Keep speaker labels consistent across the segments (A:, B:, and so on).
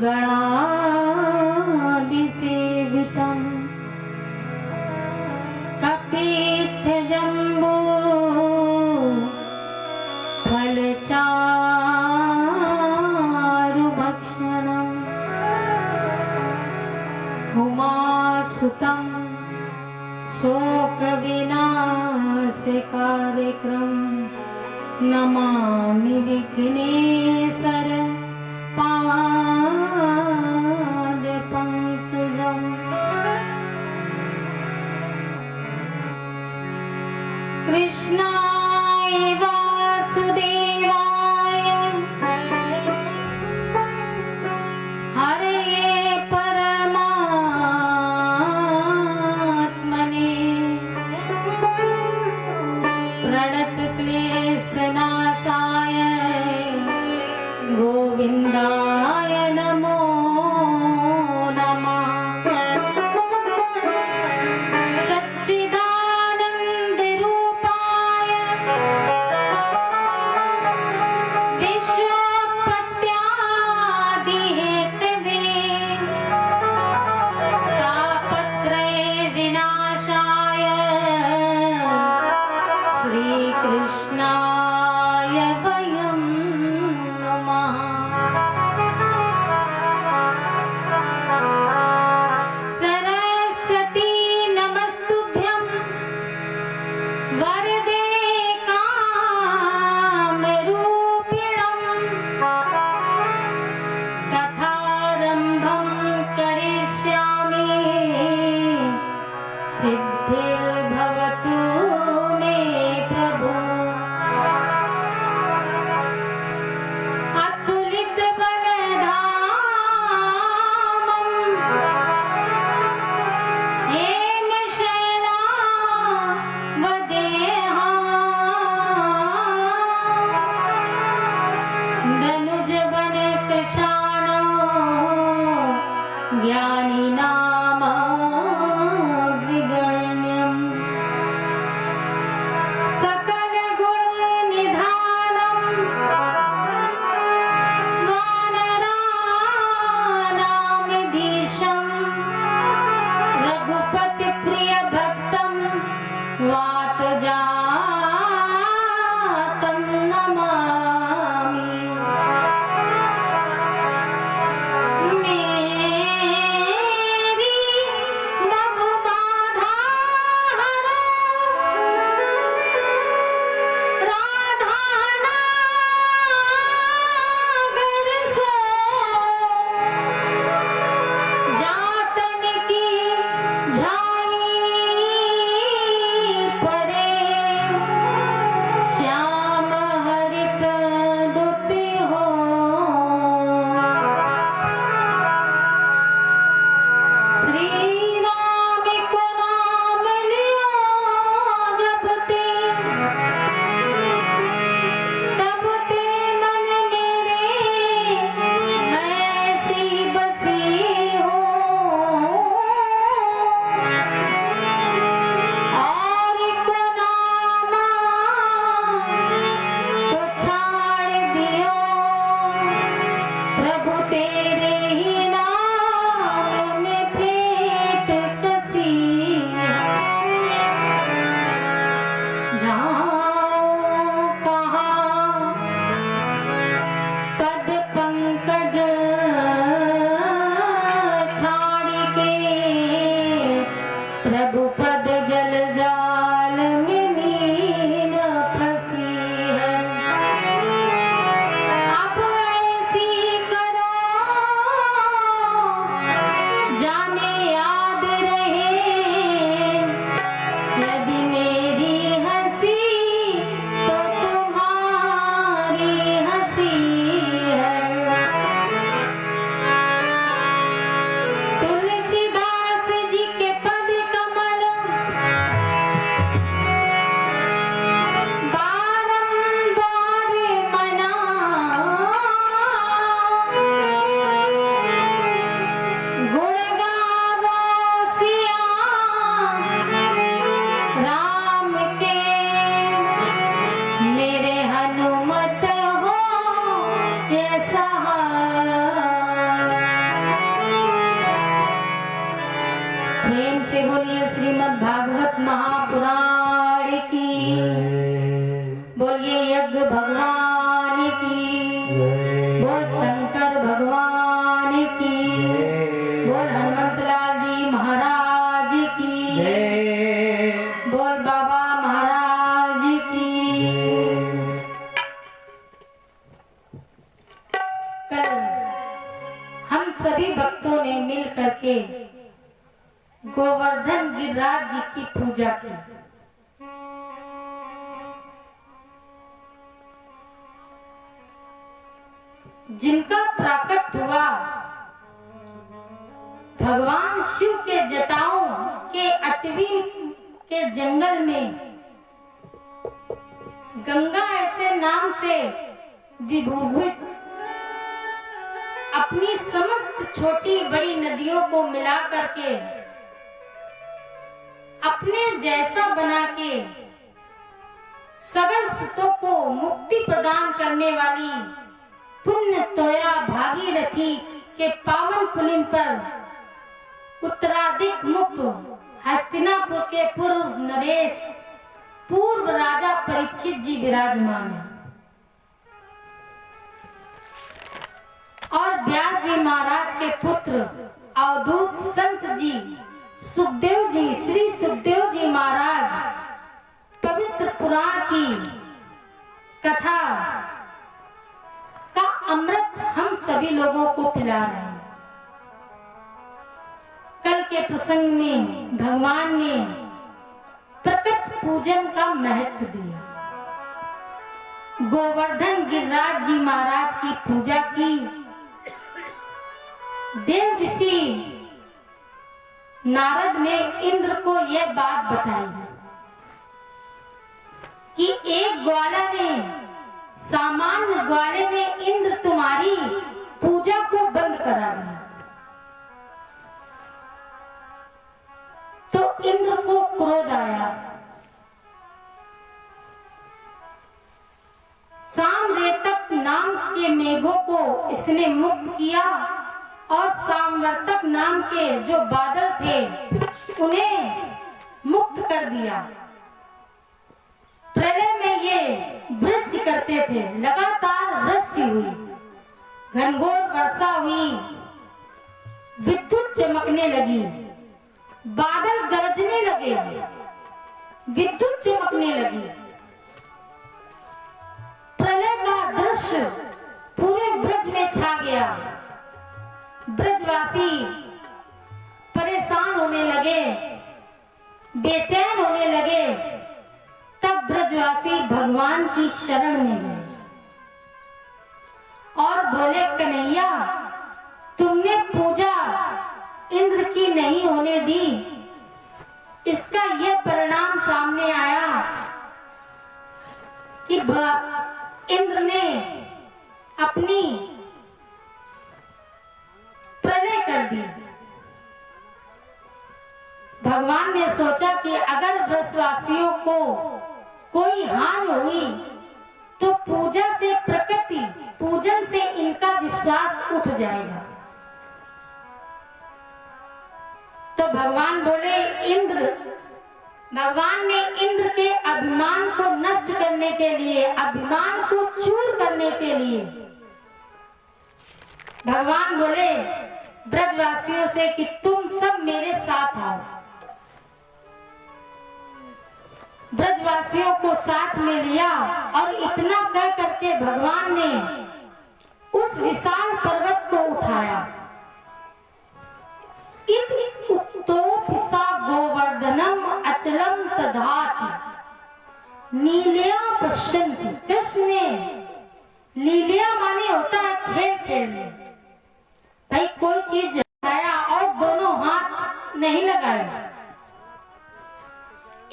A: गणादिसेवितं कपित्थजम्बो फलचारुभक्षणम् उमासुतं शोकविनाशकार्यक्रं नमामि विघ्नेश्वर पादपङ्कजम्। कृष्णाय वासुदेवाय हरये परमात्मने प्रणतक्लेशनाशाय गोविन्दाय नमो नमः। सच्चिदानन्दरूपाय विश्वोत्पत्त्यादिहेतवे तापत्रय विनाशाय श्रीकृष्णाय वयं नमः। सरस्वती नमस्तुभ्यं वरदे कामरूपिणं कथारम्भं करिष्यामि सिद्धिर्भवतु मे प्रभु। अतुलितबलधामं हेमशैलावदेहं धनुजवनकृशानो ज्ञानिनामग्निगण्यम् सकलगुणनिधानं वानराणामधीशं रघुपतिप्रियभक्तं वातजातं नमामि। महापुराण की, बोलिए यज्ञ भगवान की, बोल शंकर भगवान की, बोल हनुमत लाल जी महाराज की, बोल बाबा महाराज की। कल हम सभी भक्तों ने मिल करके गोवर्धन गिरिराज जी की पूजा की। जिनका प्राकट हुआ भगवान शिव के जटाओं के अटवी के जंगल में, गंगा ऐसे नाम से विभूषित अपनी समस्त छोटी बड़ी नदियों को मिला करके अपने जैसा बना के सगल सुतों को मुक्ति प्रदान करने वाली पुण्य तोया भागीरथी के पावन पुलिन पर उत्तराधिक मुख हस्तिनापुर के पूर्व नरेश पूर्व राजा परीक्षित जी विराजमान है और व्यास जी महाराज के पुत्र अवधूत संत जी सुखदेव जी, श्री सुखदेव जी महाराज पवित्र पुराण की कथा का अमृत हम सभी लोगों को पिला रहे हैं। कल के प्रसंग में भगवान ने प्रकट पूजन का महत्व दिया। गोवर्धन गिरिराज जी महाराज की पूजा की। देव ऋषि नारद ने इंद्र को यह बात बताई कि एक ग्वाला ने, सामान्य ग्वाले ने इंद्र तुम्हारी पूजा को बंद करा दिया। तो इंद्र को क्रोध आया। सामरेतक नाम के मेघों को इसने मुक्त किया और सामवर्तक नाम के जो बादल थे उन्हें मुक्त कर दिया। प्रलय में ये वृष्टि करते थे, लगातार वृष्टि हुई, घनघोर वर्षा हुई, विद्युत चमकने लगी, बादल गरजने लगे, विद्युत चमकने लगी। प्रलय का दृश्य पूरे ब्रज में छा गया। ब्रजवासी परेशान होने लगे, बेचैन होने लगे। तब ब्रजवासी भगवान की शरण में गए और बोले, कन्हैया तुमने पूजा इंद्र की नहीं होने दी, इसका यह परिणाम सामने आया कि इंद्र ने अपनी प्रलय कर दी। भगवान ने सोचा कि अगर ब्रजवासियों को कोई हानि हुई तो पूजा से प्रकृति पूजन से इनका विश्वास उठ जाएगा। तो भगवान बोले, भगवान ने इंद्र के अभिमान को नष्ट करने के लिए, अभिमान को चूर करने के लिए भगवान बोले ब्रजवासियों से कि तुम सब मेरे साथ आओ। ब्रजवासियों को साथ में लिया और इतना कह करके भगवान ने उस विशाल पर्वत को उठाया। इत उत्तोपिसा गोवर्धनम अचलम तदाति नीलिया पश्यन्ति। कृष्ण ने लीलिया माने होता है खेल खेल में, भाई कोई चीज लगाया और दोनों हाथ नहीं लगाए।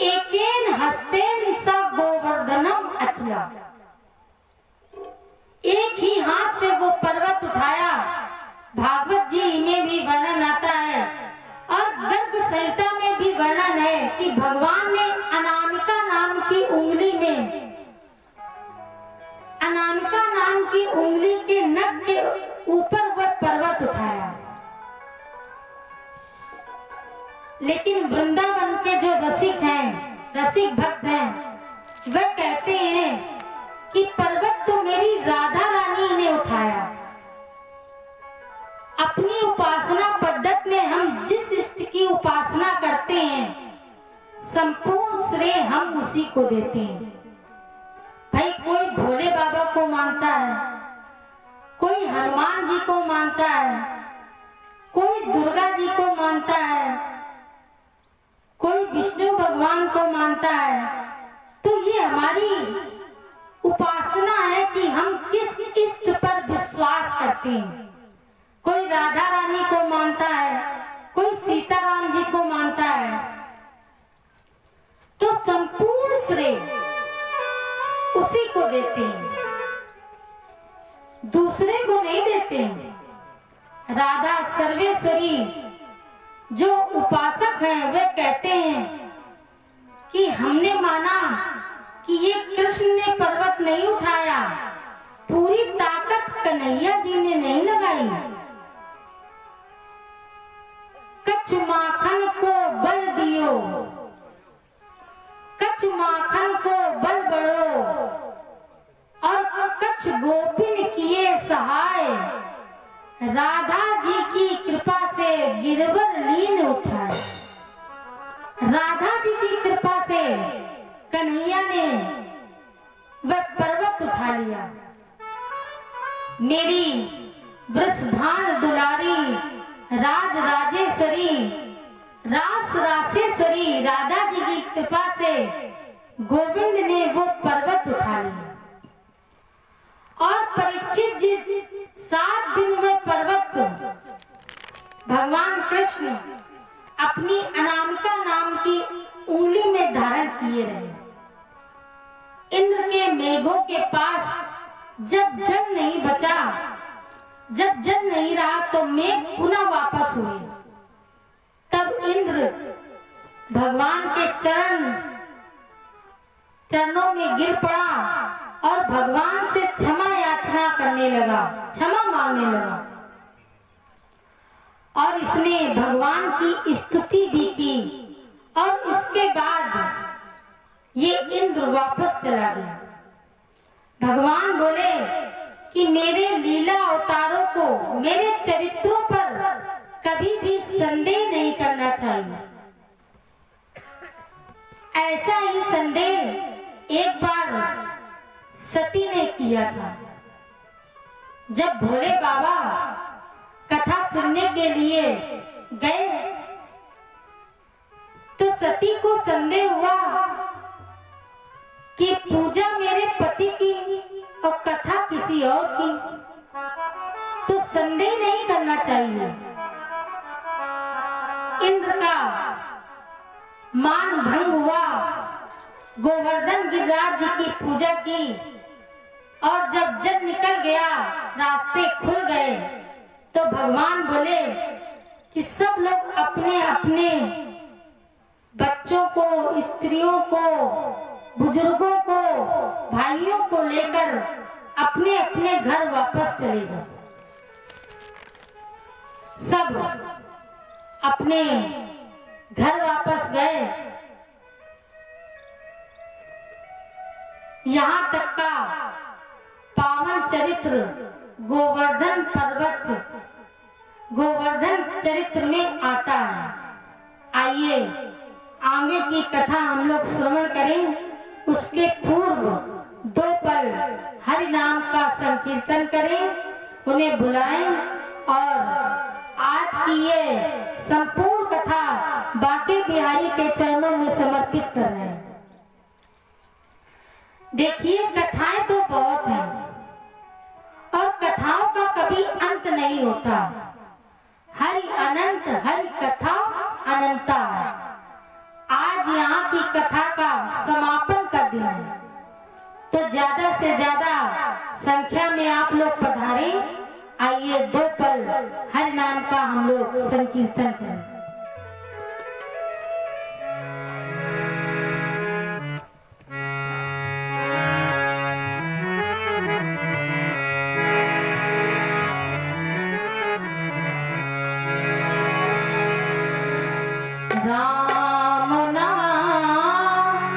A: एकेन हस्तेन सा गोवर्धनम अचला, एक ही हाथ से वो पर्वत उठाया। भागवत जी में भी वर्णन आता है और गर्ग संहिता में भी वर्णन है कि भगवान ने अनामिका नाम की उंगली में, अनामिका नाम की उंगली के नख के ऊपर वह पर्वत उठाया। लेकिन वृंदावन के जो रसिक हैं रसिक भक्त हैं, वह कहते हैं कि पर्वत तो मेरी राधा रानी ने उठाया। अपनी उपासना पद्धति में हम जिस इष्ट की उपासना करते हैं, संपूर्ण श्रेय हम उसी को देते हैं। भाई कोई भोले बाबा को मानता है, कोई हनुमान जी को मानता है, कोई दुर्गा जी को मानता है, कोई विष्णु भगवान को मानता है। तो ये हमारी उपासना है कि हम किस इष्ट पर विश्वास करते हैं। कोई राधा रानी को मानता है, कोई सीताराम जी को मानता है। तो संपूर्ण श्रेय उसी को देते हैं, दूसरे को नहीं देते हैं। राधा सर्वेश्वरी जो उपासक हैं, वे कहते हैं कि हमने माना कि ये कृष्ण ने पर्वत नहीं उठाया, पूरी ताकत कन्हैया जी ने नहीं लगाई। कछु माखन को बल दियो, कछु माखन को बल बढ़ो, और कछ गोपिन किए सहाय, राधा जी की कृपा से गिरवर लीन उठाए। राधा जी की कृपा से कन्हैया ने वह पर्वत उठा लिया। मेरी वृषभान दुलारी राज राजेश्वरी रास रासेश्वरी राधा जी की कृपा से गोविंद ने वो पर्वत उठा लिया। और परीक्षित जी 7 दिन में पर्वत भगवान कृष्ण अपनी अनामिका नाम की उंगली में धारण किए रहे। इंद्र के मेघों के पास जब जल नहीं बचा, जब जल नहीं रहा, तो मेघ पुनः वापस हुए। तब इंद्र भगवान के चरणों में गिर पड़ा और भगवान से क्षमा याचना करने लगा, क्षमा मांगने लगा। और इसने भगवान की स्तुति भी की। और इसके बाद ये इंद्र वापस चला गया। भगवान बोले कि मेरे लीला अवतारों को, मेरे चरित्रों पर कभी भी संदेह नहीं करना चाहिए। ऐसा ही संदेह एक बार सती ने किया था। जब भोले बाबा कथा सुनने के लिए गए तो सती को संदेह हुआ कि पूजा मेरे पति की और कथा किसी और की। तो संदेह नहीं करना चाहिए। इंद्र का मान भंग हुआ। गोवर्धन गिरिराज जी की पूजा की और जब जल निकल गया, रास्ते खुल गए, तो भगवान बोले कि सब लोग अपने अपने बच्चों को, स्त्रियों को, बुजुर्गों को, भाइयों को लेकर अपने अपने घर वापस चले जाओ। सब अपने घर वापस गए। यहाँ तक का पावन चरित्र गोवर्धन पर्वत, गोवर्धन चरित्र में आता है। आइए आगे की कथा हम लोग श्रवण करें। उसके पूर्व 2 पल हरि नाम का संकीर्तन करें, उन्हें बुलाएं और आज की ये संपूर्ण कथा बांके बिहारी के चरणों में समर्पित कर रहे हैं। देखिए, कथाएं तो बहुत हैं और कथाओं का कभी अंत नहीं होता। हरि अनंत, हरि कथा अनंता है। आज यहाँ की कथा का समापन का दिन है, तो ज्यादा से ज्यादा संख्या में आप लोग पधारें। आइए 2 पल हरि नाम का हम लोग संकीर्तन करें। राम नाम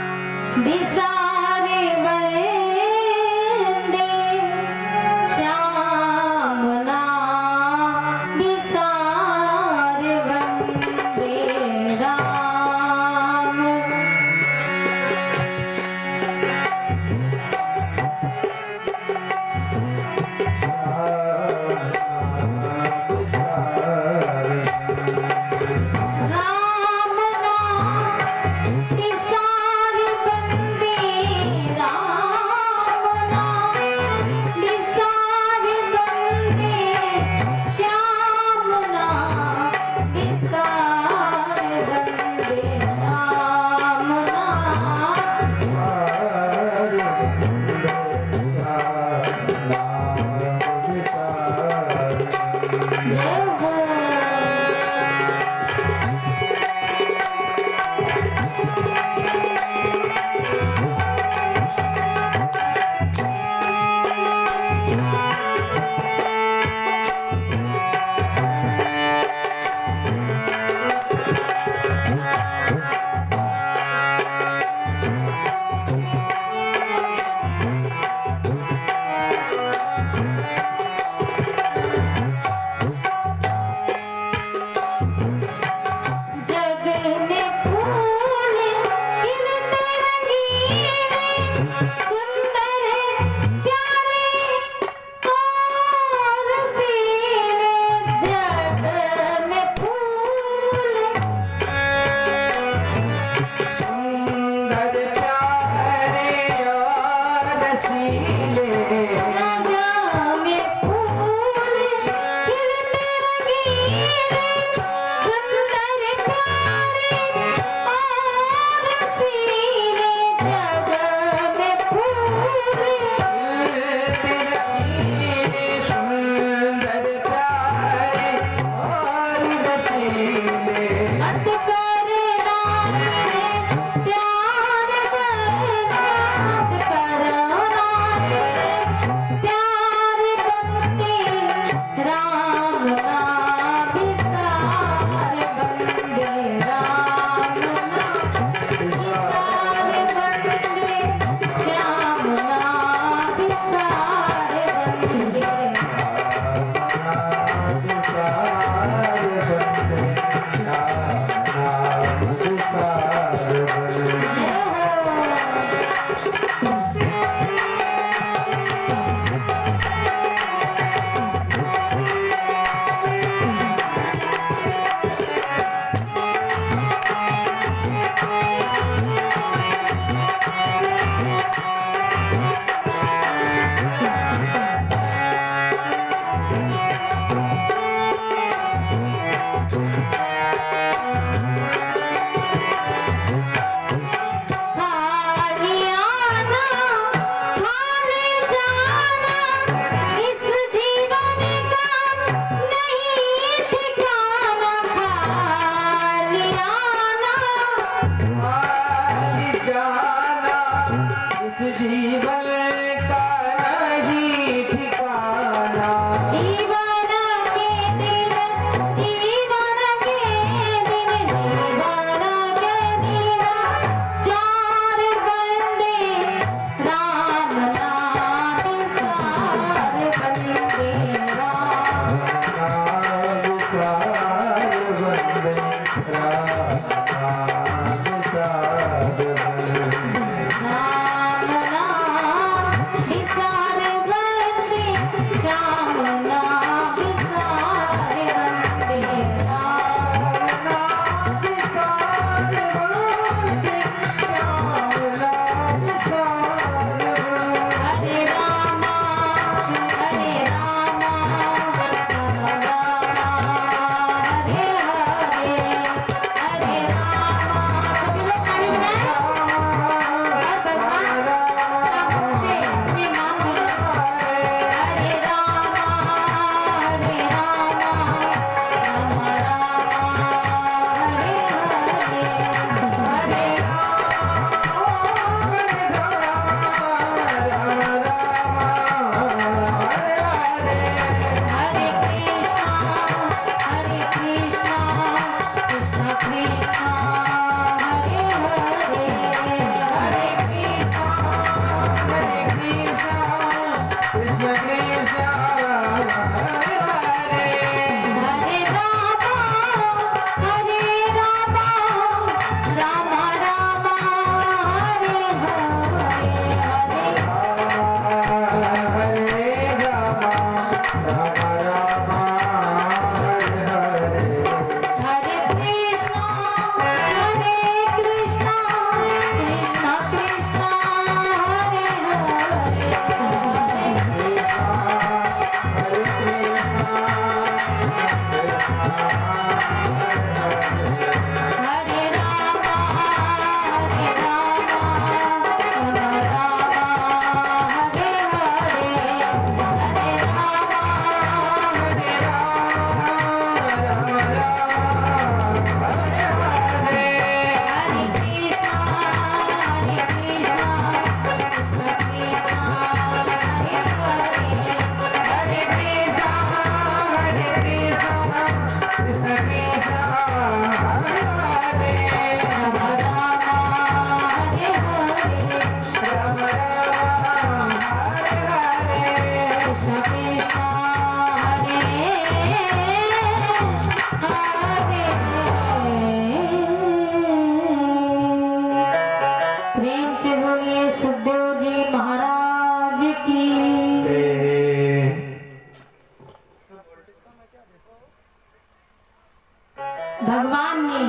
A: भगवान ने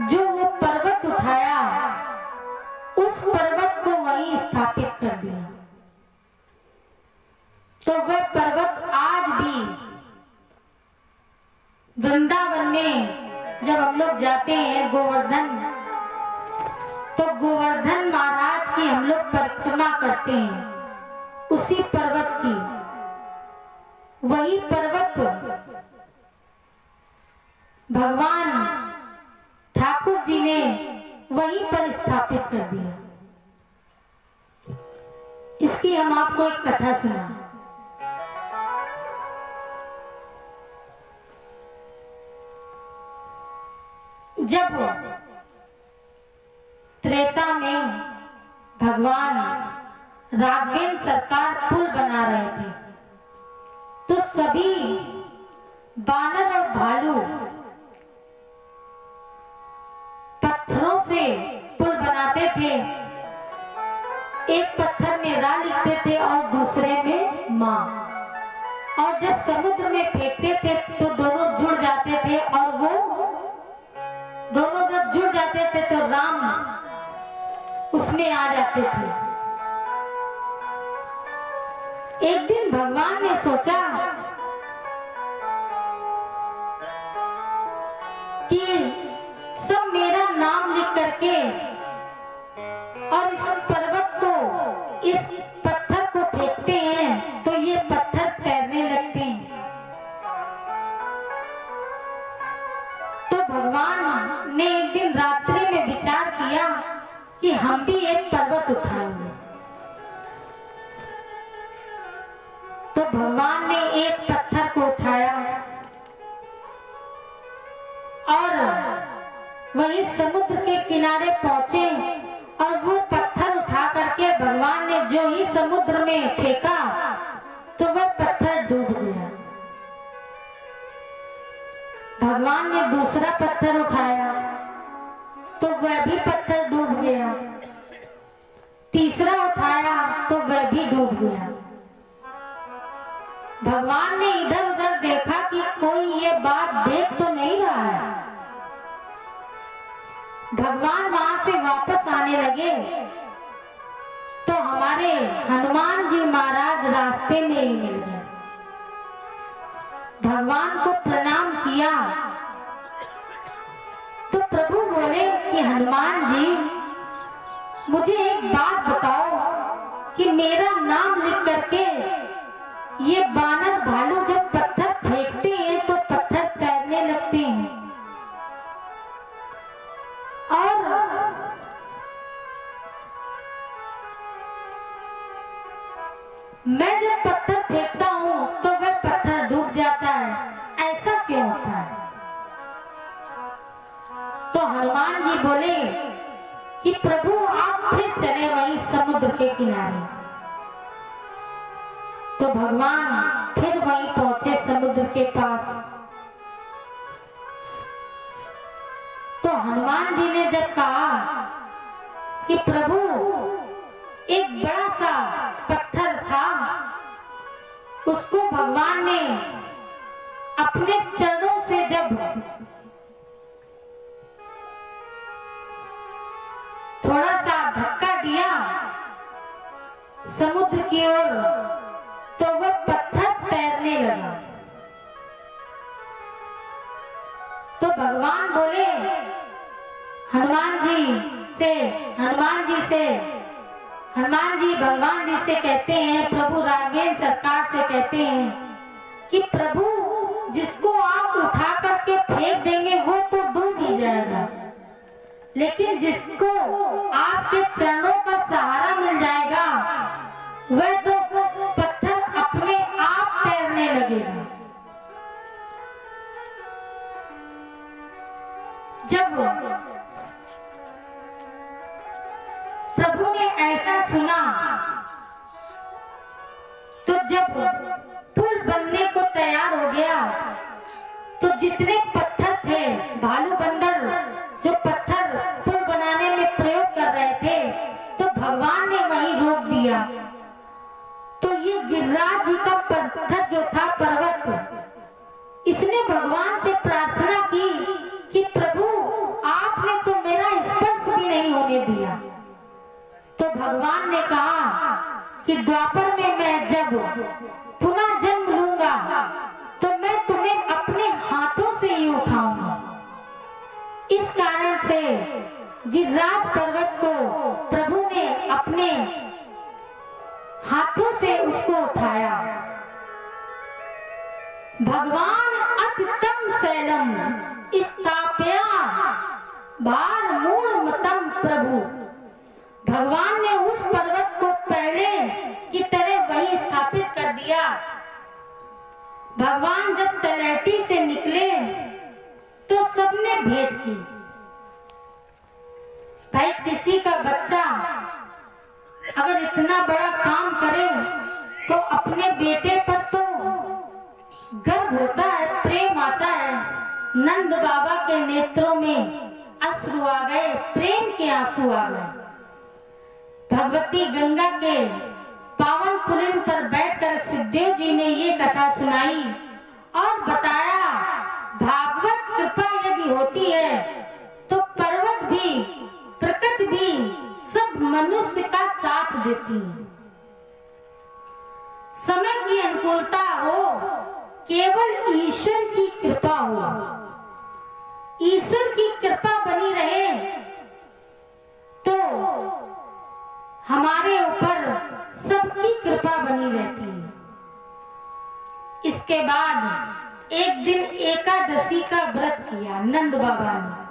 A: जो वो पर्वत उठाया, उस पर्वत को वहीं स्थापित कर दिया। तो वह पर्वत आज भी वृंदावन में जब हम लोग जाते हैं गोवर्धन, तो गोवर्धन महाराज की हम लोग परिक्रमा करते हैं, उसी पर्वत की। वही पर्वत भगवान ठाकुर जी ने वहीं पर स्थापित कर दिया। इसकी हम आपको एक कथा सुना। जब त्रेता में भगवान राघवेंद्र सरकार पुल बना रहे थे, तो सभी बानर और भालू पत्थरों से पुल बनाते थे। एक पत्थर में रा लिखते थे और दूसरे में माँ, और जब समुद्र में फेंकते थे तो दोनों जुड़ जाते थे, और वो दोनों जब जुड़ जाते थे तो राम उसमें आ जाते थे। एक दिन भगवान ने सोचा कि सब मेरा नाम लिख करके और इस पर्वत को, इस पत्थर को फेंकते हैं तो ये पत्थर तैरने लगते हैं। तो भगवान ने एक दिन रात्रि में विचार किया कि हम भी एक पर्वत उठाएंगे। तो भगवान ने एक पत्थर को उठाया और वहीं समुद्र के किनारे पहुंचे, और वो पत्थर उठा करके भगवान ने जो ही समुद्र में फेंका तो वह पत्थर डूब गया। भगवान ने दूसरा पत्थर उठाया तो वह भी पत्थर डूब गया। तीसरा उठाया तो वह भी डूब गया। भगवान ने इधर उधर देखा कि कोई ये बात देख तो नहीं रहा है। भगवान वहां से वापस आने लगे तो हमारे हनुमान जी महाराज रास्ते में ही मिल गए। भगवान को प्रणाम किया तो प्रभु बोले कि हनुमान जी, मुझे एक बात बताओ कि मेरा नाम लिख करके ये बानर भालू जब पत्थर फेंकते हैं तो पत्थर तैरने लगते हैं, और मैं जब पत्थर फेंकता हूं तो वह पत्थर डूब जाता है, ऐसा क्यों होता है? तो हनुमान जी बोले कि प्रभु आप फिर चले वहीं समुद्र के किनारे। तो भगवान फिर वहीं पहुंचे समुद्र के पास। तो हनुमान जी ने जब कहा कि प्रभु एक बड़ा सा पत्थर था, उसको भगवान ने अपने चरणों से जब थोड़ा सा धक्का दिया समुद्र की ओर तो वह पत्थर तैरने लगा। तो भगवान बोले हनुमान जी भगवान जी से कहते हैं, प्रभु राघवेंद्र सरकार से कहते हैं कि प्रभु जिसको आप उठा करके फेंक देंगे वो तो डूब ही जाएगा, लेकिन जिसको आपके चरणों का सहारा मिल जाएगा वह तो पत्थर अपने आप तैरने लगेगा। जब प्रभु ने ऐसा सुना तो जब पुल बनने को तैयार हो गया तो जितने पत्थर थे, भालू बंदर जो पत्थर पुल बनाने में प्रयोग कर रहे थे, तो भगवान ने वहीं रोक दिया। तो ये गिरिराज जी का पत्थर जो था पर्वत, इसने कि द्वापर में मैं जब पुनः जन्म लूंगा तो मैं तुम्हें अपने हाथों से ही उठाऊंगा। इस कारण से गिरिराज पर्वत को प्रभु ने अपने हाथों से उसको उठाया। भगवान अतितम शैलम स्थापया भार मूल मतम प्रभु। भगवान ने उस पर्वत को पहले की तरह वही स्थापित कर दिया। भगवान जब तलैटी से निकले तो सबने भेंट की। भाई किसी का बच्चा अगर इतना बड़ा काम करे तो अपने बेटे पर तो गर्व होता है, प्रेम आता है। नंद बाबा के नेत्रों में अश्रु आ गए, प्रेम के आंसू आ गए। भगवती गंगा के पावन पुलिन पर बैठकर सुखदेव जी ने ये कथा सुनाई और बताया भागवत कृपा यदि होती है तो पर्वत भी, प्रकृति भी सब मनुष्य का साथ देती है। समय की अनुकूलता हो, केवल ईश्वर की कृपा हो। ईश्वर की कृपा बनी रहे तो हमारे ऊपर सबकी कृपा बनी रहती है। इसके बाद एक दिन एकादशी का व्रत किया नंद बाबा ने।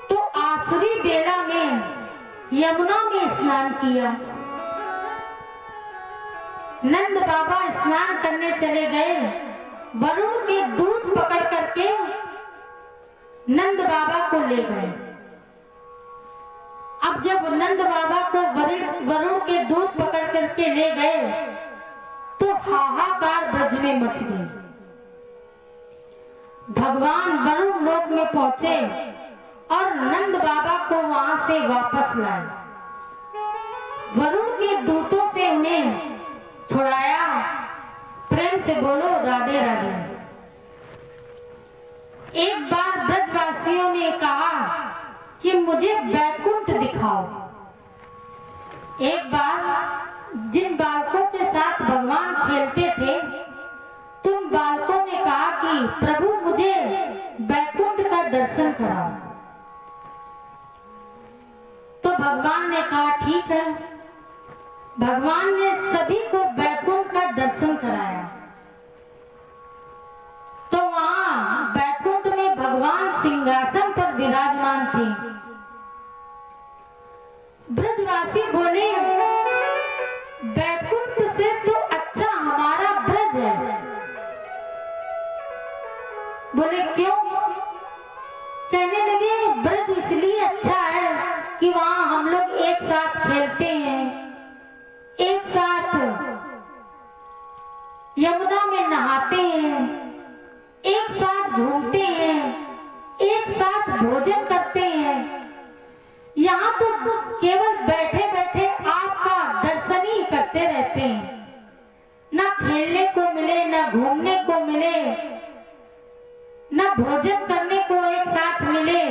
A: तो आसुरी बेला में यमुना में स्नान किया। नंद बाबा स्नान करने चले गए। वरुण के दूध पकड़ करके नंद बाबा को ले गए। अब जब नंद बाबा को वरुण के दूध पकड़ करके ले गए तो हाहाकार ब्रज में मच गई। भगवान वरुण लोक में पहुंचे और नंद बाबा को वहां से वापस लाए। वरुण के दूतों से उन्हें छुड़ाया। प्रेम से बोलो राधे राधे। एक बार ब्रजवासियों ने कहा कि मुझे बैकुंठ दिखाओ। एक बार जिन बालकों के साथ भगवान खेलते थे तुम बालकों ने कहा कि प्रभु मुझे बैकुंठ का दर्शन कराओ। तो भगवान ने कहा ठीक है। भगवान ने सभी को बैकुंठ का दर्शन कराया। तो वहां बैकुंठ में भगवान सिंहासन पर विराजमान थे। ब्रजवासी बोले बैकुंठ से तो अच्छा हमारा ब्रज है। बोले क्यों? कहने लगे ब्रज इसलिए अच्छा है कि वहां हम लोग एक साथ खेलते हैं, एक साथ यमुना में नहाते हैं, एक साथ घूमते हैं, एक साथ भोजन करते हैं। यहाँ तो केवल बैठे बैठे आपका दर्शन ही करते रहते हैं। ना खेलने को मिले, ना घूमने को मिले, ना भोजन करने को एक साथ मिले।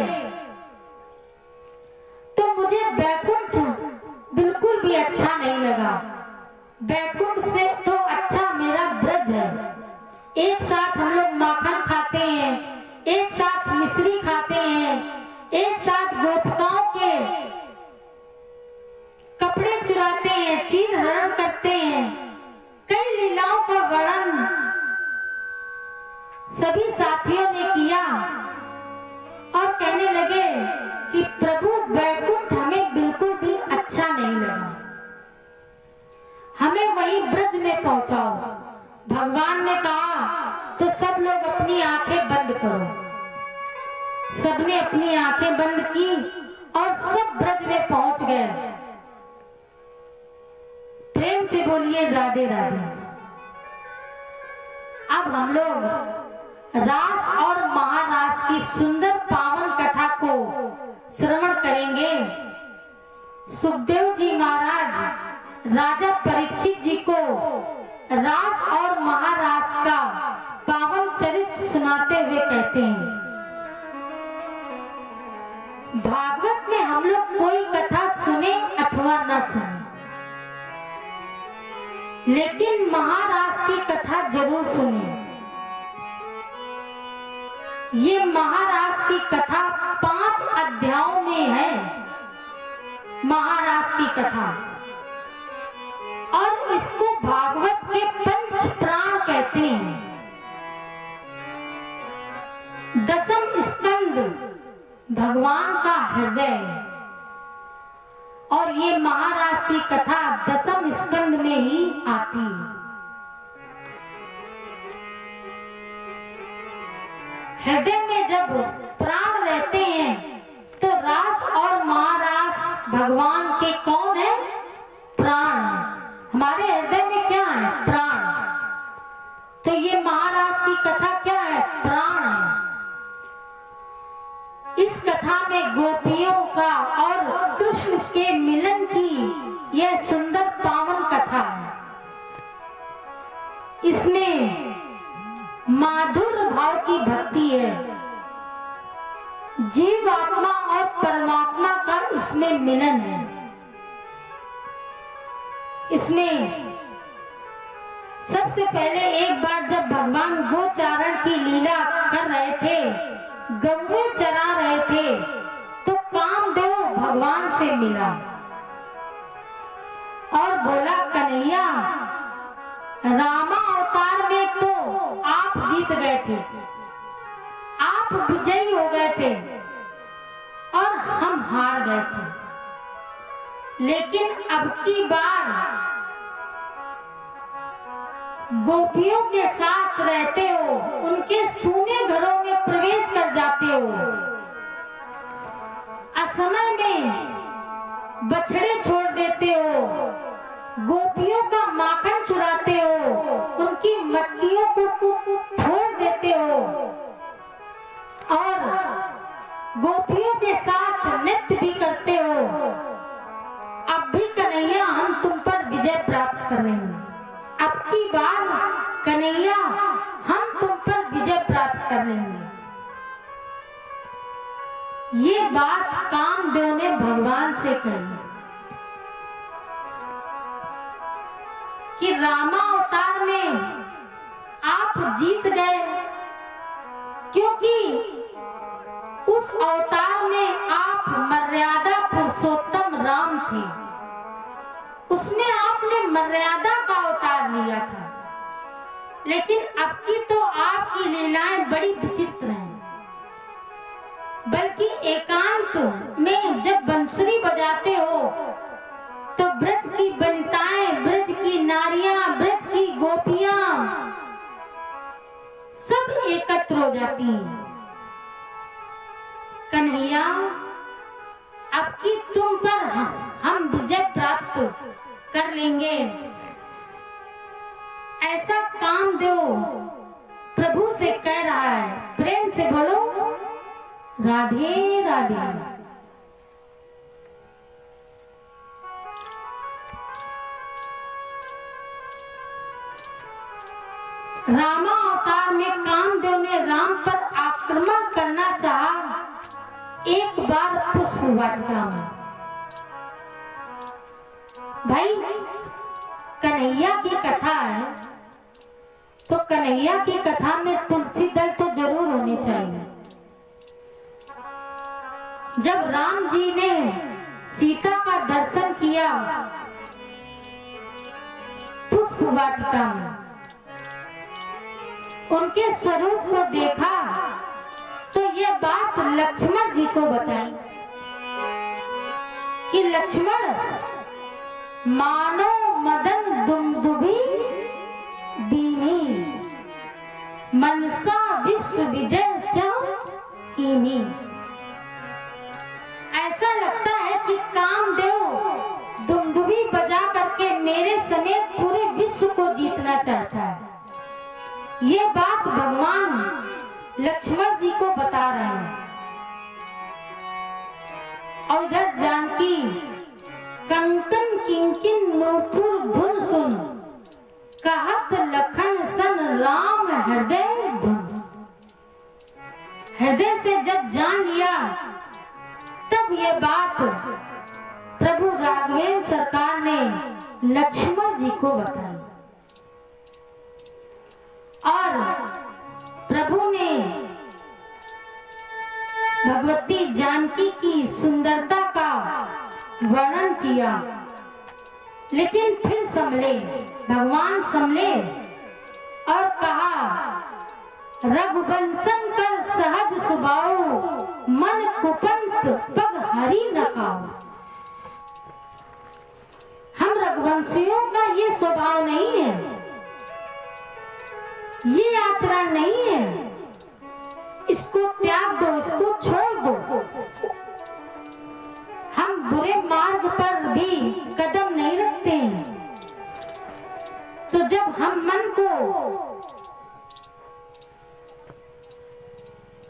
A: तो मुझे बैकुंठ बिल्कुल भी अच्छा नहीं लगा। बैकुंठ से तो अच्छा मेरा ब्रज है। एक साथ हम लोग माखन खाते हैं, एक साथ मिश्री खाते हैं, एक साथ गोपिकाओं के कपड़े चुराते हैं, चीर हरण करते हैं। कई लीलाओं का वर्णन सभी साथियों ने किया और कहने लगे कि प्रभु बैकुंठ हमें बिल्कुल भी अच्छा नहीं लगा, हमें वही ब्रज में पहुंचाओ। भगवान ने कहा तो सब लोग अपनी आंखें बंद करो। सबने अपनी आंखें बंद की और सब ब्रज में पहुंच गए। प्रेम से बोलिए राधे राधे। अब हम लोग रास और महारास की सुंदर पावन कथा को श्रवण करेंगे। सुखदेव जी महाराज राजा परीक्षित जी को रास और महारास का पावन चरित्र सुनाते हुए कहते हैं, भागवत में हम लोग कोई कथा लेकिन महाराज की कथा जरूर सुनिए। ये महाराज की कथा 5 अध्यायों में है, महाराज की कथा, और इसको भागवत के पंच प्राण कहते हैं। दसम स्कंद भगवान का हृदय है, और ये महाराज की कथा दसम स्कंद में ही आती है। हृदय में जब प्राण रहते हैं तो रास और महारास भगवान के कौन है? प्राण है। हमारे हृदय में क्या है? प्राण। तो ये महाराज की कथा क्या है? प्राण है। इस कथा में गोपियों का और कृष्ण के मिलन की यह सुंदर पावन कथा है। इसमें माधुर्य भाव की भक्ति है। जीवात्मा और परमात्मा का इसमें मिलन है। इसमें सबसे पहले एक बार जब भगवान गोचारण की लीला कर रहे थे, गौएं चरा रहे थे, तो कामदेव भगवान से मिला और बोला, कन्हैया, रामा अवतार में तो आप जीत गए थे, आप विजयी हो गए थे और हम हार गए थे। लेकिन अब की बार गोपियों के साथ रहते हो, उनके सूने घरों में प्रवेश कर जाते हो, असमय में बछड़े छोड़ देते हो, गोपियों का माखन चुराते हो, उनकी मटकियों को फोड़ देते हो और गोपियों के साथ नृत्य भी करते हो। अब भी कन्हैया हम तुम पर विजय प्राप्त करेंगे। अब की बार कन्हैया हम तुम पर विजय प्राप्त कर लेंगे। ये बात कामदेव ने भगवान से कही कि रामा अवतार में आप जीत गए, क्योंकि उस अवतार में आप मर्यादा पुरुषोत्तम राम थे। उसमें आपने मर्यादा का अवतार लिया था। लेकिन अब की तो आपकी लीलाएं बड़ी विचित्र हैं। बल्कि एकांत में जब बंसुरी बजाते हो तो ब्रज की वनिताएं, ब्रज की नारियां, ब्रज की गोपियां सब एकत्र हो जाती हैं। कन्हैया, अब की तुम पर हम विजय प्राप्त कर लेंगे, ऐसा कामदेव प्रभु से कह रहा है। प्रेम से बोलो, राधे राधे। रामा अवतार में कामदेव ने राम पर आक्रमण करना चाहा, एक बार पुष्प वाटिका में। भाई, कन्हैया की कथा है तो कन्हैया की कथा में तुलसी दल तो जरूर होनी चाहिए। जब राम जी ने सीता का दर्शन किया पुष्प वाटिका में, उनके स्वरूप को देखा तो ये बात लक्ष्मण जी को बताई कि लक्ष्मण, मानो मदन दुंदुभी दीनी, मनसा विश्व विजय कीनी। ऐसा लगता है कि कामदेव दुंदुभी बजा करके मेरे समेत पूरे विश्व को जीतना चाहता है। ये बात भगवान लक्ष्मण जी को बता रहे हैं। और इधर जानकी, कंकन किंकिन नूपुर धुन सुन, कहत लखन सन राम हृदय धुन। हृदय से जब जान लिया तब ये बात प्रभु राघवेंद्र सरकार ने लक्ष्मण जी को बताई। और प्रभु ने भगवती जानकी की सुंदरता का वर्णन किया, लेकिन फिर संभले, भगवान संभले और कहा, रघुवंशन कर सहज सुभाऊ, मन कुपंत पग हरि न खाओ। हम रघुवंशियों का ये स्वभाव नहीं है, ये आचरण नहीं है, इसको त्याग दो, इसको छोड़ दो। हम बुरे मार्ग पर भी कदम नहीं रखते हैं। तो जब हम मन को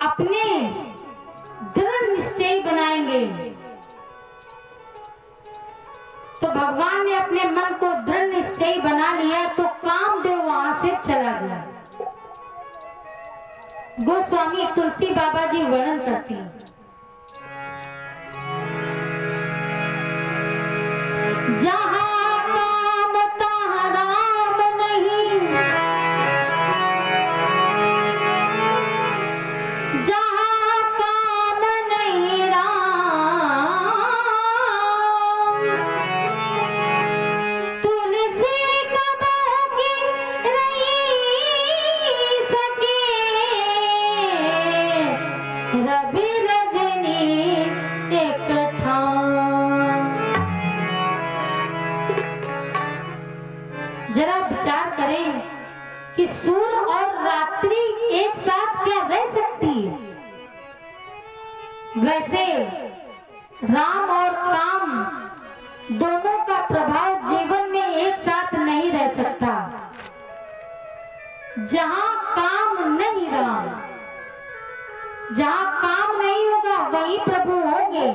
A: अपने दृढ़ निश्चय बनाएंगे, तो भगवान ने अपने मन को दृढ़ निश्चय बना लिया, तो कामदेव वहां से चला गया। गोस्वामी तुलसी बाबा जी वर्णन करती हैं, जहाँ काम तहाँ राम नहीं, जहाँ काम नहीं राम, तुलसी कबहु की रही सके, रवि रजनी एक जरा विचार करें कि सूर्य और रात्रि एक साथ क्या रह सकती है। वैसे राम और काम दोनों का प्रभाव जीवन में एक साथ नहीं रह सकता। जहां काम नहीं राम, जहां काम नहीं होगा वहीं प्रभु होंगे,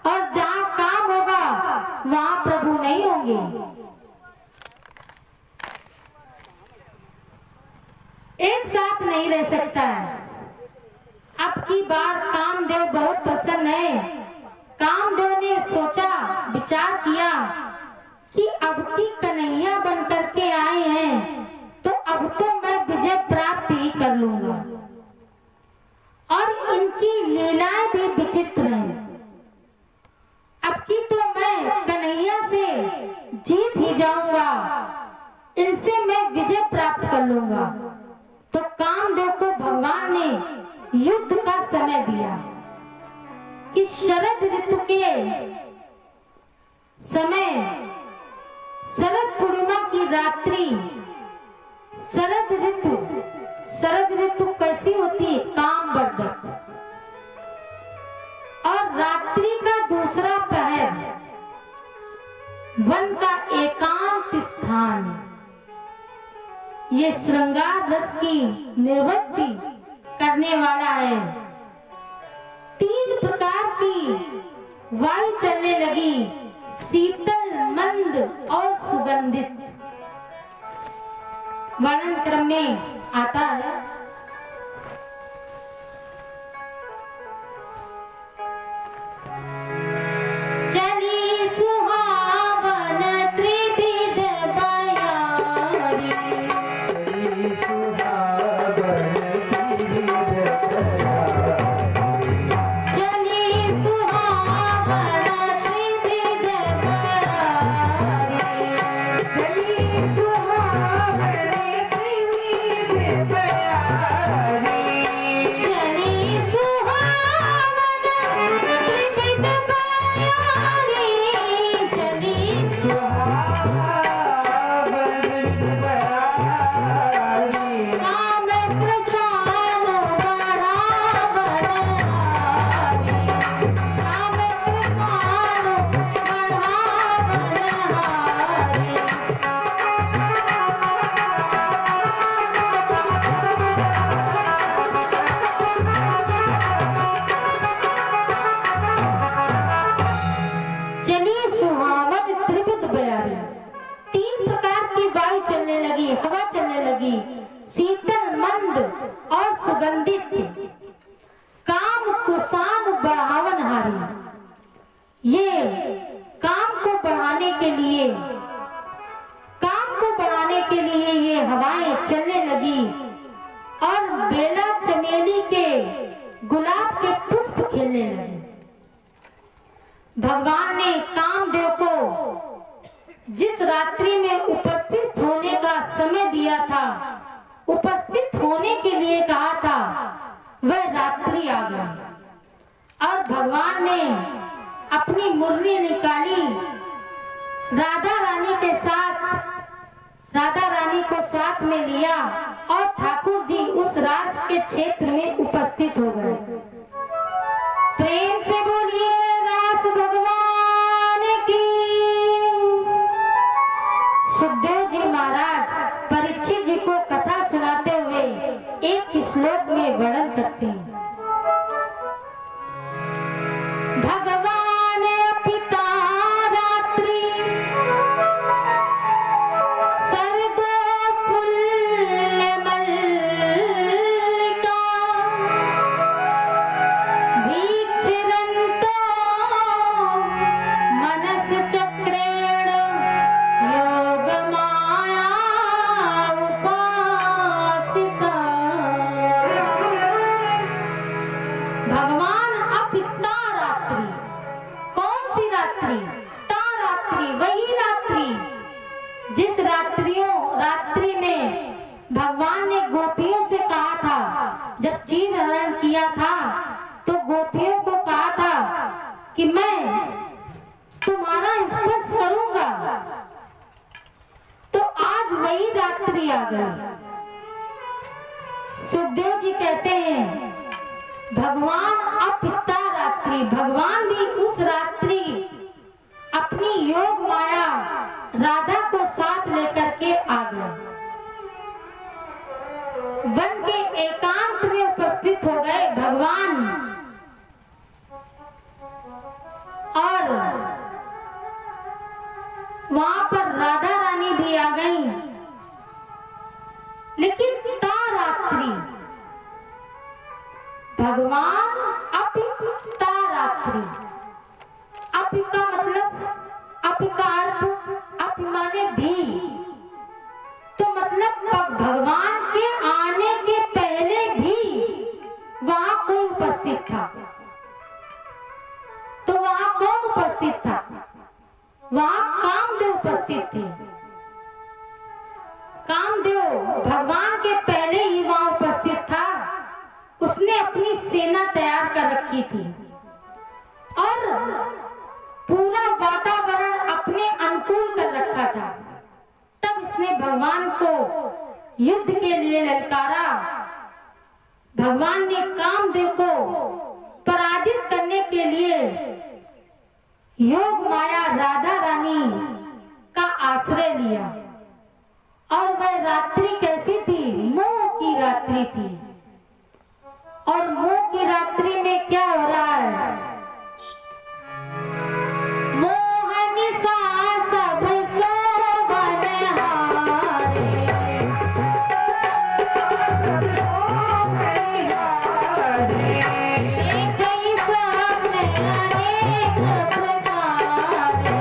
A: और जहां काम होगा वहां प्रभु नहीं होंगे। एक साथ नहीं रह सकता है। अब की बार कामदेव बहुत प्रसन्न है। कामदेव ने सोचा, विचार किया कि अब की कन्हैया बन करके आए हैं, तो अब तो मैं विजय प्राप्त ही कर लूंगा, और इनकी लीलाएं भी विचित्र हैं। अब की तो मैं कन्हैया से जीत ही जाऊंगा, इनसे मैं विजय प्राप्त कर लूंगा। तो कामदेव को भगवान ने युद्ध का समय दिया कि शरद ऋतु के समय, शरद पूर्णिमा की रात्रि, शरद ऋतु कैसी होती है? कामवर्धक। और रात्रि का दूसरा पहर, वन का एकांत स्थान, ये श्रृंगार रस की निवृत्ति करने वाला है। 3 प्रकार की वायु चलने लगी, शीतल, मंद और सुगंधित। वर्णन क्रम में आता है, चली सुहावन त्रिविध बयारी, शीतल, मंद और सुगंधित, काम कुसान बढ़ावनहारी। ये काम को बढ़ाने के लिए ये हवाएं चलने लगी और बेला चमेली के गुलाब के पुष्प खिलने लगे। भगवान ने कामदेव को जिस रात्रि में उपस्थित होने का समय दिया था, उपस्थित होने के लिए कहा था, वह रात्रि आ गई और भगवान ने अपनी मुरली निकाली, राधा रानी के साथ, राधा रानी को साथ में लिया और ठाकुर जी उस रास के क्षेत्र में उपस्थित हो गए। प्रेम से बोलिए रास भगवान की। सुखदेव जी महाराज परीक्षित जी को कथा सुनाते हुए एक श्लोक में वर्णन करते हैं। भगवान पिता रात्रि सर्गो पुल्य मल्लिका वीक्षरन्तो मनस चक्रेण योग माया उपासिता। भगवान अपिता रात्रि, कौन सी रात्रि? ता रात्रि, वही रात्रि जिस रात्रि में भगवान ने गोपियों से कहा था, जब चीर हरण किया था तो गोपियों को कहा था कि मैं तुम्हारा स्पर्श करूंगा, तो आज वही रात्रि आ गई। सुखदेव जी कहते हैं भगवान अपिता रात्रि, भगवान भी उस रात्रि अपनी योग माया राधा को साथ लेकर के आ गए। वन के एकांत में उपस्थित हो गए भगवान और वहां पर राधा रानी भी आ गई। लेकिन ता रात्रि, भगवान अपिता रात्रि, अपि का मतलब, अपि का अर्थ, अपि माने भी, तो मतलब भगवान के आने के पहले भी वहां कोई उपस्थित था। तो वहां कौन उपस्थित था? वहां कामदेव उपस्थित थे। कामदेव भगवान के पहले ही वहां उपस्थित था। उसने अपनी सेना तैयार कर रखी थी और पूरा वातावरण अपने अनुकूल कर रखा था। तब इसने भगवान को युद्ध के लिए ललकारा। भगवान ने कामदेव को पराजित करने के लिए योग माया राधा रानी का आश्रय लिया। और वह रात्रि कैसी थी? मोह की रात्रि थी। और मोह की रात्रि में क्या हो रहा है? मोहनी सा सब सोवन हारे, एक ही स्वप्न अनेक प्रकारे,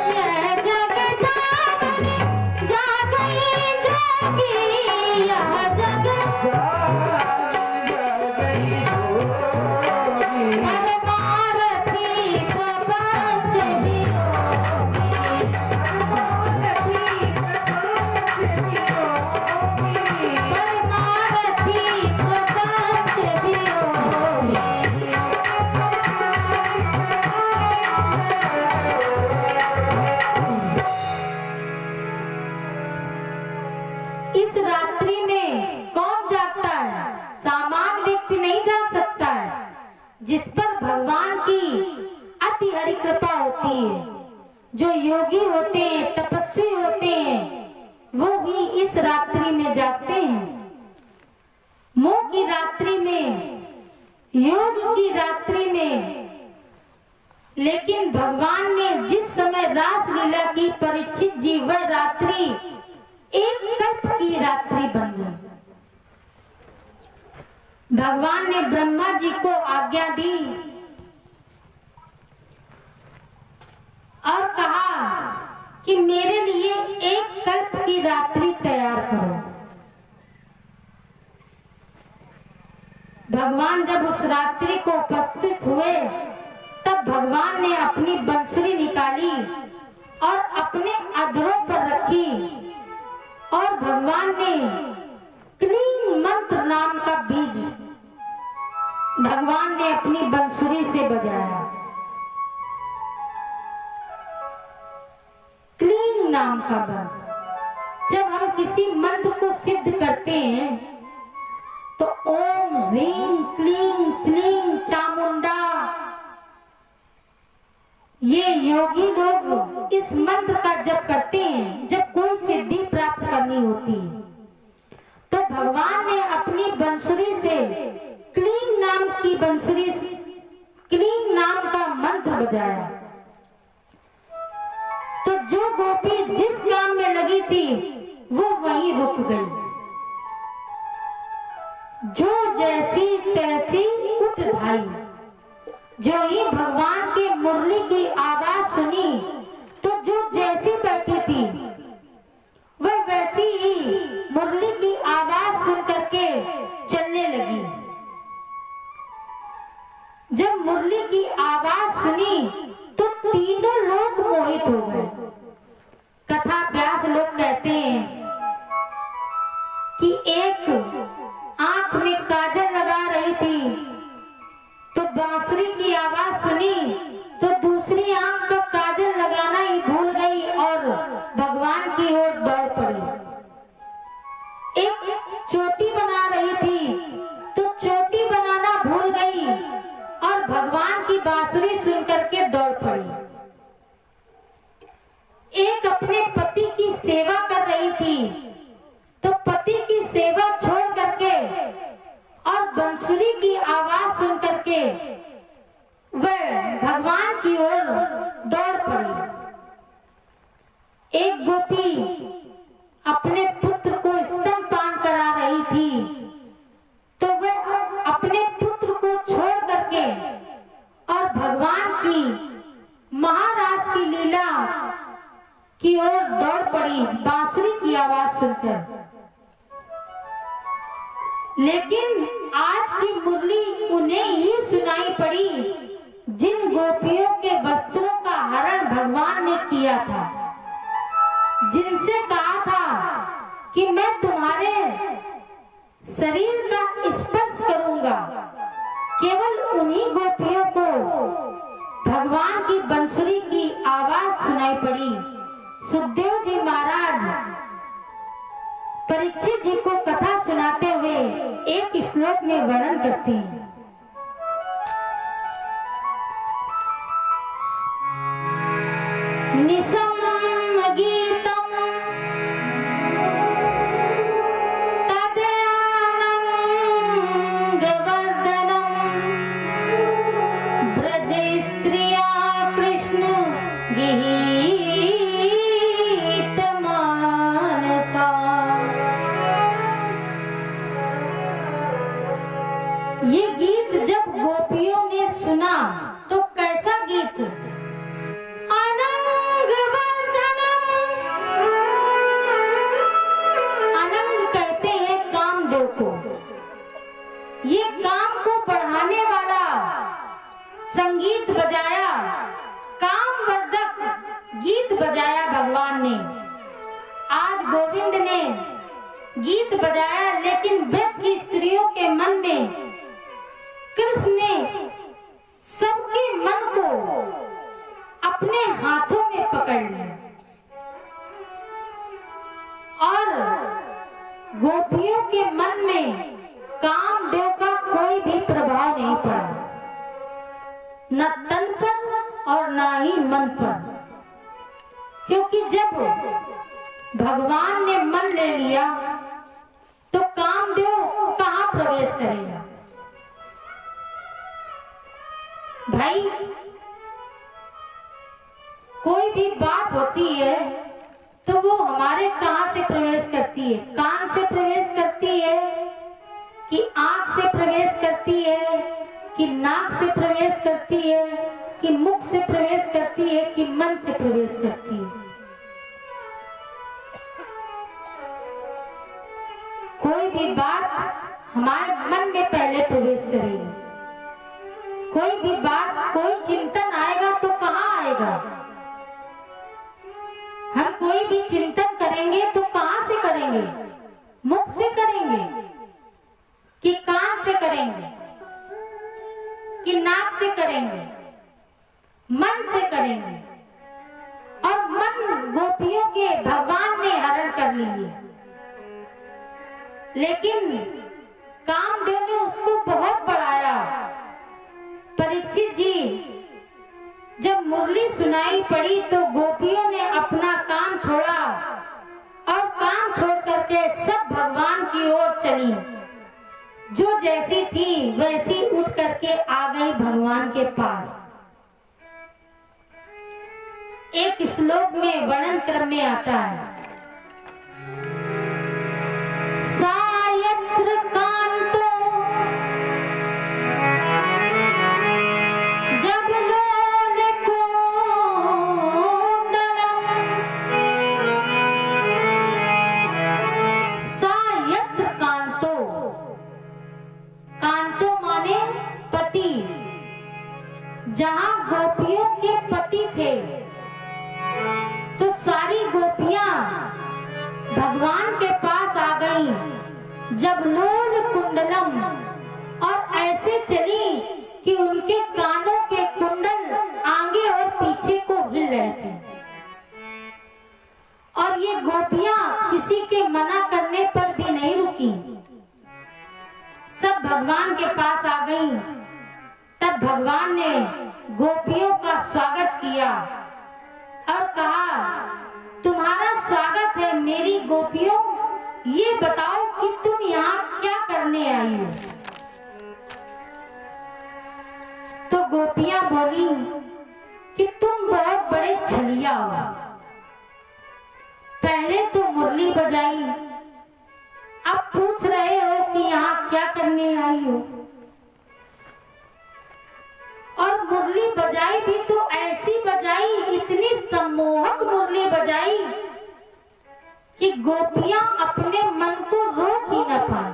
A: यह जग जागने जागई जोगी, यह जग परमारथी प्रपंच वियोगी, परमारथी प्रपंच वियोगी। इस रात्रि में कौन जागता है? सामान्य व्यक्ति नहीं जाग सकता है। जिस पर भगवान की अति हरि कृपा होती है, जो योगी होते हैं, तपस्वी होते हैं, वो भी इस रात्रि में जागते हैं। मोह की रात्रि में, योग की रात्रि में। लेकिन भगवान ने जिस समय रास लीला की, परीक्षित जी, वह रात्रि एक कल्प की रात्रि बन गई। भगवान ने ब्रह्मा जी को आज्ञा दी जब उस रात्रि को उपस्थित हुए तब भगवान ने अपनी बंसुरी निकाली और अपने अधरों पर रखी और भगवान ने क्लीं मंत्र नाम का बीज भगवान ने अपनी बंसुरी से बजाया। क्लीं नाम का मंत्र, जब हम किसी मंत्र को सिद्ध करते हैं तो ओम ह्रीं क्लीं श्लीं चामुंडा, ये योगी लोग इस मंत्र का जप करते हैं जब कोई सिद्धि प्राप्त करनी होती है। तो भगवान ने अपनी बंसुरी से क्लीं नाम की बंसुरी, क्लीं नाम का मंत्र बजाया। तो जो गोपी जिस काम में लगी थी वो वहीं रुक गई। जो जैसी तैसी उठ धाई, जो ही भगवान के मुरली की आवाज सुनी तो जो जैसी बैठी थी वह वैसी ही मुरली की आवाज सुन करके चलने लगी। जब मुरली की आवाज सुनी तो तीनों लोग मोहित हो गए। कथा व्यास लोग कहते हैं कि एक आंख में काजल लगा रही थी तो बांसुरी की आवाज सुनी तो दूसरी आंख का काजल लगाना ही भूल गई और भगवान की ओर दौड़ पड़ी। एक चोटी बना रही थी तो चोटी बनाना भूल गई और भगवान की बांसुरी सुन करके दौड़ पड़ी। एक अपने पति की सेवा कर रही थी तो पति की सेवा छोड़ करके और बंसुरी की आवाज सुन करके वह भगवान की ओर दौड़ पड़ी। एक गोपी अपने पुत्र को स्तनपान करा रही थी तो वह अपने पुत्र को छोड़ करके और भगवान की महाराज की लीला की ओर दौड़ पड़ी बांसुरी की आवाज सुनकर। लेकिन आज की मुरली उन्हें ही सुनाई पड़ी जिन गोपियों के वस्त्रों का हरण भगवान ने किया था, जिनसे कहा था कि मैं तुम्हारे शरीर का स्पर्श करूंगा। केवल उन्हीं गोपियों को भगवान की बंसुरी की आवाज सुनाई पड़ी। सुखदेव जी महाराज परीक्षित जी को कथा सुनाते हुए एक श्लोक में वर्णन करते हैं। निसम गीतम तदयानंग वर्धनम ब्रज स्त्रिया कृष्ण गीत मानसा। ये गीत जब गोपियों ने सुना तो कैसा गीत, अनंग वर्धनम। अनंग कहते हैं कामदेव को। ये काम को बढ़ाने वाला संगीत बजाया, कामवर्धक गीत बजाया भगवान ने। आज गोविंद ने गीत बजाया लेकिन ब्रज की स्त्रियों के मन में कृष्ण ने सबके मन को अपने हाथों में पकड़ लिया और गोपियों के मन में कामदेव का कोई भी प्रभाव नहीं पड़ा, न तन पर और न ही मन पर। क्योंकि जब भगवान ने मन ले लिया तो कामदेव कहाँ प्रवेश करेगा। भाई कोई भी बात होती है तो वो हमारे कहाँ से प्रवेश करती है, कान से प्रवेश करती है कि आंख से प्रवेश करती है कि नाक से प्रवेश करती है कि मुख से प्रवेश करती है कि मन से प्रवेश करती है। कोई भी बात हमारे मन में पहले प्रवेश करेगी। आएगा। हम कोई भी चिंतन करेंगे तो कहां से करेंगे? मुख से करेंगे कि कान से करेंगे कि नाक से करेंगे? मन से करेंगे। और मन गोपियों के भगवान ने हरण कर लिए, लेकिन कामदेव ने उसको बहुत बढ़ाया। परीक्षित जी, जब मुरली सुनाई पड़ी तो गोपियों ने अपना काम छोड़ा और काम छोड़ करके सब भगवान की ओर चली। जो जैसी थी वैसी उठ करके आ गई भगवान के पास। एक श्लोक में वर्णन क्रम में आता है, सायत्र कांतो जब लोल कुंडलम। सायत्र कांतो, कांतो माने पति। जहां गोपियों के पति थे तो सारी गोपियां भगवान के पास आ गईं। जब लोल कुंडलम, और ऐसे चली कि उनके कानों के कुंडल आगे और पीछे को हिल रहे थे। और ये गोपियां किसी के मना करने पर भी नहीं रुकी, सब भगवान के पास आ गईं। तब भगवान ने गोपियों का स्वागत किया और कहा, तुम्हारा स्वागत है मेरी गोपियों, ये बताओ कि तुम यहाँ क्या करने आई हो? तो गोपियां बोली कि तुम बहुत बड़े छलिया हो। पहले तो मुरली बजाई, अब पूछ रहे हो कि यहाँ क्या करने आई हो? और मुरली बजाई भी तो ऐसी बजाई, इतनी सम्मोहक मुरली बजाई कि गोपियां अपने मन को रोक ही न पाए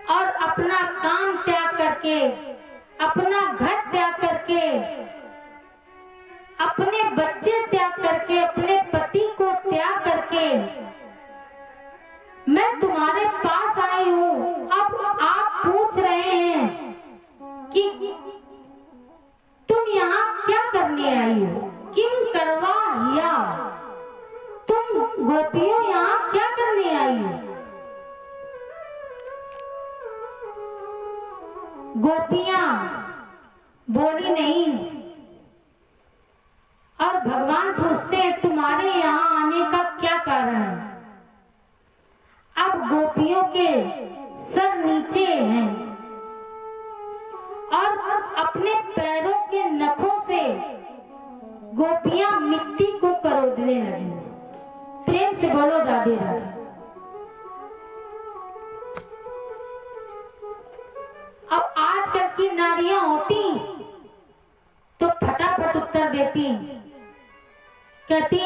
A: और अपना काम त्याग करके, अपना घर त्याग करके, अपने बच्चे त्याग करके, अपने पति को त्याग करके मैं तुम्हारे पास आई हूँ। अब आप पूछ रहे हैं कि तुम यहाँ क्या करने आई हो? किम करवा हिया, तुम गोपियों यहाँ क्या करने आई हो? गोपियां बोली नहीं। और भगवान पूछते हैं, तुम्हारे यहाँ आने का क्या कारण है? अब गोपियों के सर नीचे हैं और अपने पैरों के नखों से गोपियां मिट्टी को करोदने लगी। प्रेम से बोलो राधे राधे। अब आजकल की नारियां होती तो फटाफट उत्तर देती, कहती,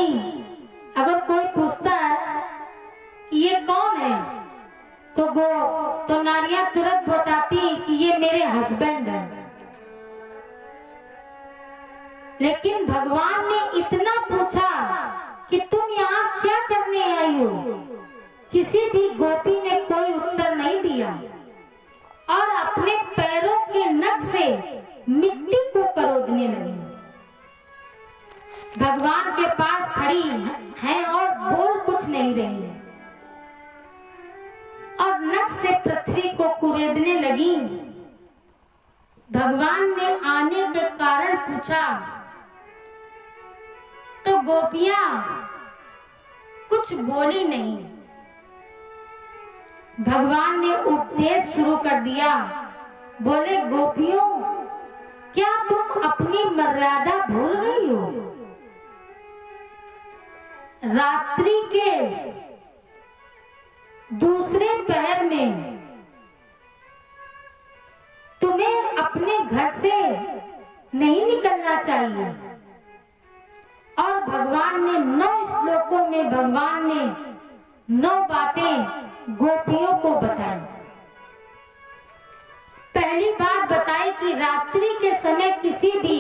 A: अगर कोई पूछता है कि ये कौन है तो नारियां तुरंत बताती कि ये मेरे हस्बैंड हैं। लेकिन भगवान ने इतना पूछा कि तुम यहाँ क्या करने आई हो? किसी भी गोपी ने कोई उत्तर नहीं दिया और अपने पैरों के नख से मिट्टी को करोदने लगी। भगवान के पास खड़ी हैं और बोल कुछ नहीं रही है और नख से पृथ्वी को कुरेदने लगी। भगवान ने आने के कारण पूछा तो गोपियां कुछ बोली नहीं। भगवान ने उपदेश शुरू कर दिया। बोले, गोपियों, क्या तुम अपनी मर्यादा भूल गई हो? रात्रि के दूसरे पहर में तुम्हें अपने घर से नहीं निकलना चाहिए। और भगवान ने 9 श्लोकों में भगवान ने 9 बातें गोपियों को बताई। पहली बात बताई कि रात्रि के समय किसी भी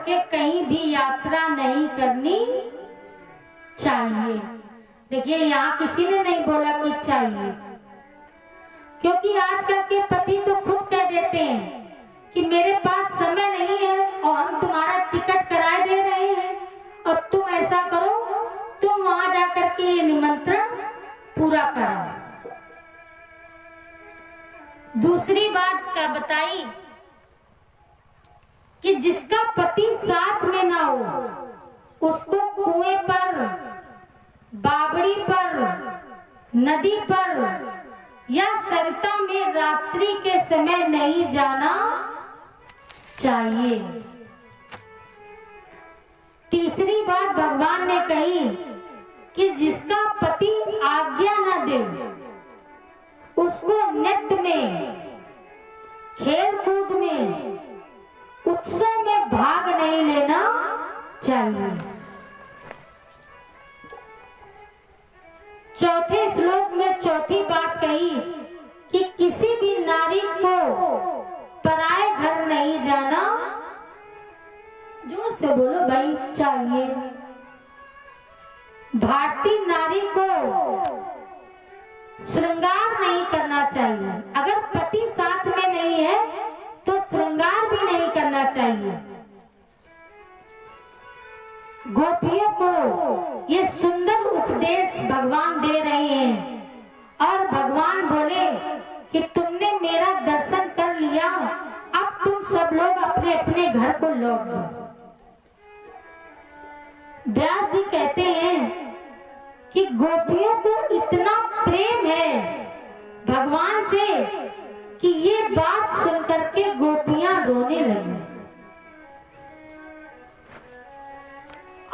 A: करके कहीं भी यात्रा नहीं करनी चाहिए। देखिए, यहाँ किसी ने नहीं बोला कि चाहिए, क्योंकि आजकल के पति तो खुद कह देते हैं कि मेरे पास समय नहीं है और हम तुम्हारा टिकट कराए दे रहे हैं और तुम ऐसा करो, तुम वहां जाकर के ये निमंत्रण पूरा कराओ। दूसरी बात क्या बताई कि जिसका पति साथ में ना हो उसको कुएं पर, बावड़ी पर, नदी पर या सरिता में रात्रि के समय नहीं जाना चाहिए। तीसरी बात भगवान ने कही कि जिसका पति आज्ञा न दे उसको नृत्य में, खेल कूद में, उत्सव में भाग नहीं लेना चाहिए। चौथे श्लोक में चौथी बात कही कि किसी भी नारी को पराए घर नहीं जाना, जोर से बोलो भाई, चाहिए। भारतीय नारी को श्रृंगार नहीं करना चाहिए। अगर पति साथ में नहीं है तो श्रृंगार भी नहीं करना चाहिए। गोपियों को ये सुंदर उपदेश भगवान दे रहे हैं और भगवान बोले कि तुमने मेरा दर्शन कर लिया, अब तुम सब लोग अपने अपने घर को लौट जाओ। व्यास जी कहते हैं कि गोपियों को इतना प्रेम है भगवान से कि ये बात सुनकर के गोपियां रोने लगी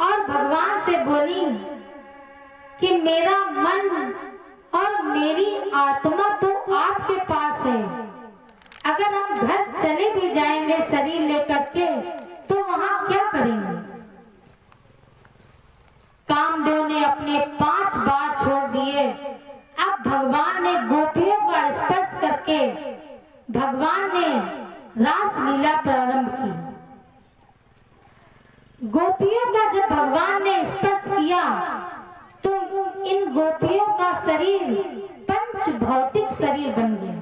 A: और भगवान से बोली कि मेरा मन और मेरी आत्मा तो आपके पास है, अगर हम घर चले भी जाएंगे शरीर लेकर के तो वहां क्या करेंगे। कामदेव ने अपने 5 बार छोड़ दिए। अब भगवान ने गोपियों का स्पर्श करके भगवान ने रास लीला प्रारंभ की। गोपियों का जब भगवान ने स्पर्श किया तो इन गोपियों का शरीर पंच भौतिक शरीर बन गया।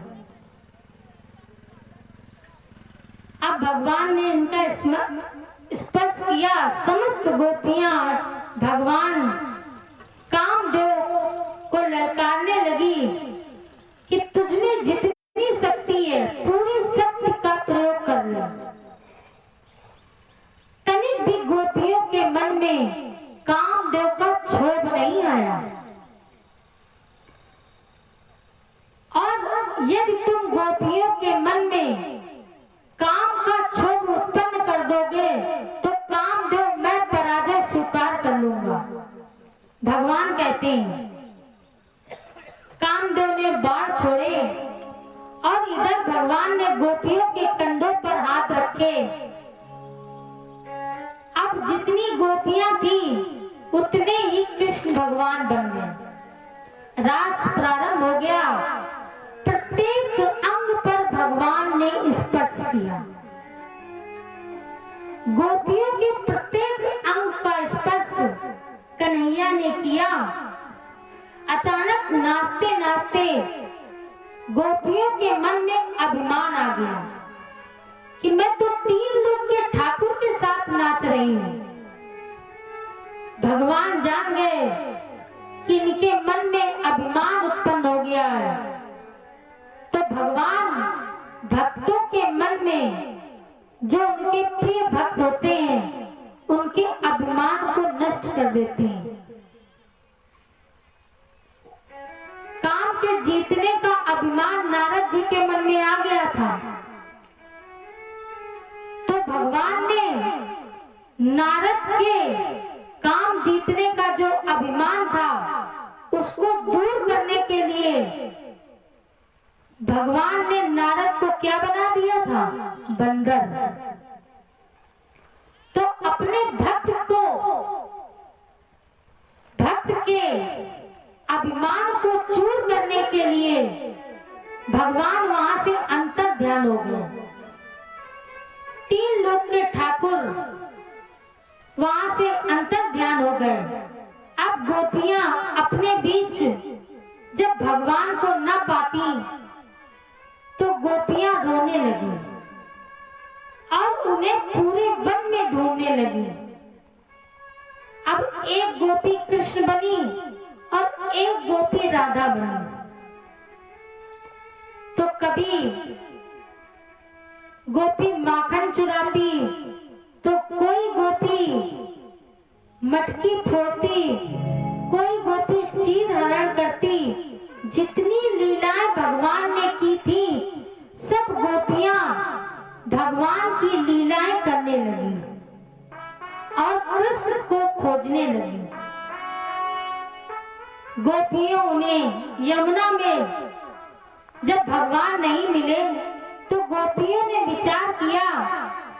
A: अब भगवान ने इनका स्पर्श किया, समस्त गोपियां भगवान कामदेव को ललकारने लगी कि तुझमें जितनी शक्ति है पूरी शक्ति का प्रयोग कर ले। तनिक भी गोपियों के मन में कामदेव का क्षोभ नहीं आया और यदि तुम गोपियों के मन में काम का क्षोभ उत्पन्न कर दोगे तो कामदेव मैं पराजय स्वीकार कर लूंगा। भगवान कहते हैं। कामदेव ने बाण छोड़े और इधर भगवान ने गोपियों के कंधों पर हाथ रखे। अब जितनी गोपियां थी उतने ही कृष्ण भगवान बन गए। राज प्रारंभ हो गया। प्रत्येक अंग पर भगवान ने स्पर्श किया। गोपियों के प्रत्येक अंग का स्पर्श कन्हैया ने किया। अचानक नाचते नाचते गोपियों के मन में अभिमान आ गया कि मैं तो 3 लोग के ठाकुर के साथ नाच रही हूं। भगवान जान गए कि इनके मन में अभिमान उत्पन्न हो गया है, तो भगवान भक्तों के मन में जो उनके प्रिय भक्त होते हैं उनके अभिमान को नष्ट कर देते हैं। काम के जीतने का अभिमान नारद जी के मन में आ गया था, तो भगवान ने नारद के काम जीतने का जो अभिमान था उसको दूर करने के लिए भगवान ने नारद को क्या बना दिया था? बंदर। तो अपने भक्त को, भक्त के अभिमान को चूर करने के लिए भगवान वहां से अंतर ध्यान हो गए। 3 लोग के ठाकुर वहां से अंतर ध्यान हो गए। अब गोपियां अपने बीच जब भगवान को न पाती तो गोपियां रोने लगी और उन्हें पूरे वन में ढूंढने लगी। अब एक गोपी कृष्ण बनी और एक गोपी राधा बनी। तो कभी गोपी माखन चुराती तो कोई गोपी मटकी फोड़ती, कोई गोपी चीर हरण करती। जितनी लीलाएं भगवान ने की थी सब गोपियां भगवान की लीलाएं करने लगी और कृष्ण को खोजने लगी। गोपियों ने यमुना में जब भगवान नहीं मिले तो गोपियों ने विचार किया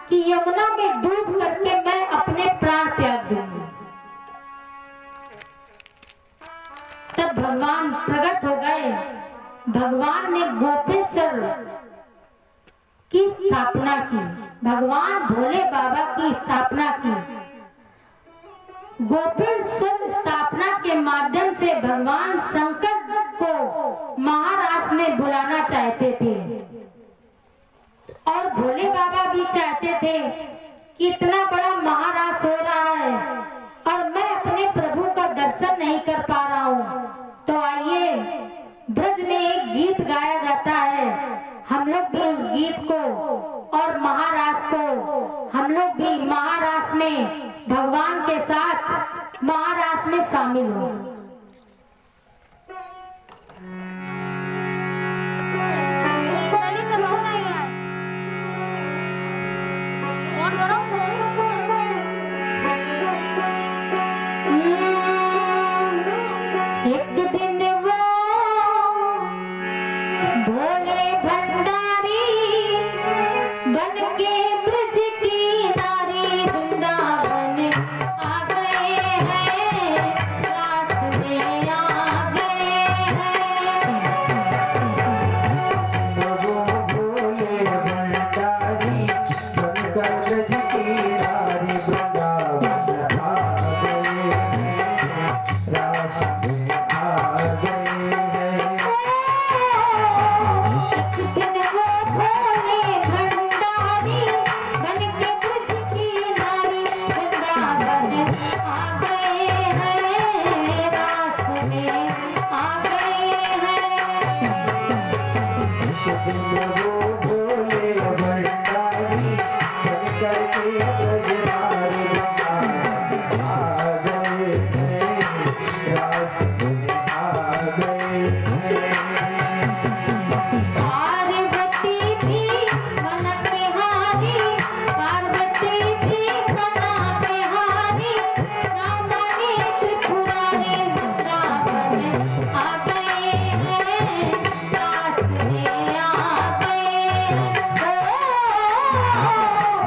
A: कि यमुना में डूब करके मैं अपने प्राण त्याग दूंगी। तब भगवान प्रकट हो गए। भगवान ने गोपेश्वर की स्थापना की, भगवान भोले बाबा की स्थापना की। गोपेश्वर स्थापना के माध्यम से भगवान शंकर को महाराष्ट्र में बुलाना चाहते थे और भोले बाबा भी चाहते थे कि इतना बड़ा महाराष्ट्र हो रहा है और मैं अपने प्रभु का दर्शन नहीं कर पा रहा हूँ। तो आइए, ब्रज में एक गीत गाया जाता है, हम लोग भी उस गीत को और महाराष्ट्र को हम लोग भी महाराष्ट्र में भगवान के साथ महाराष्ट्र में शामिल हो।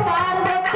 B: पार्वती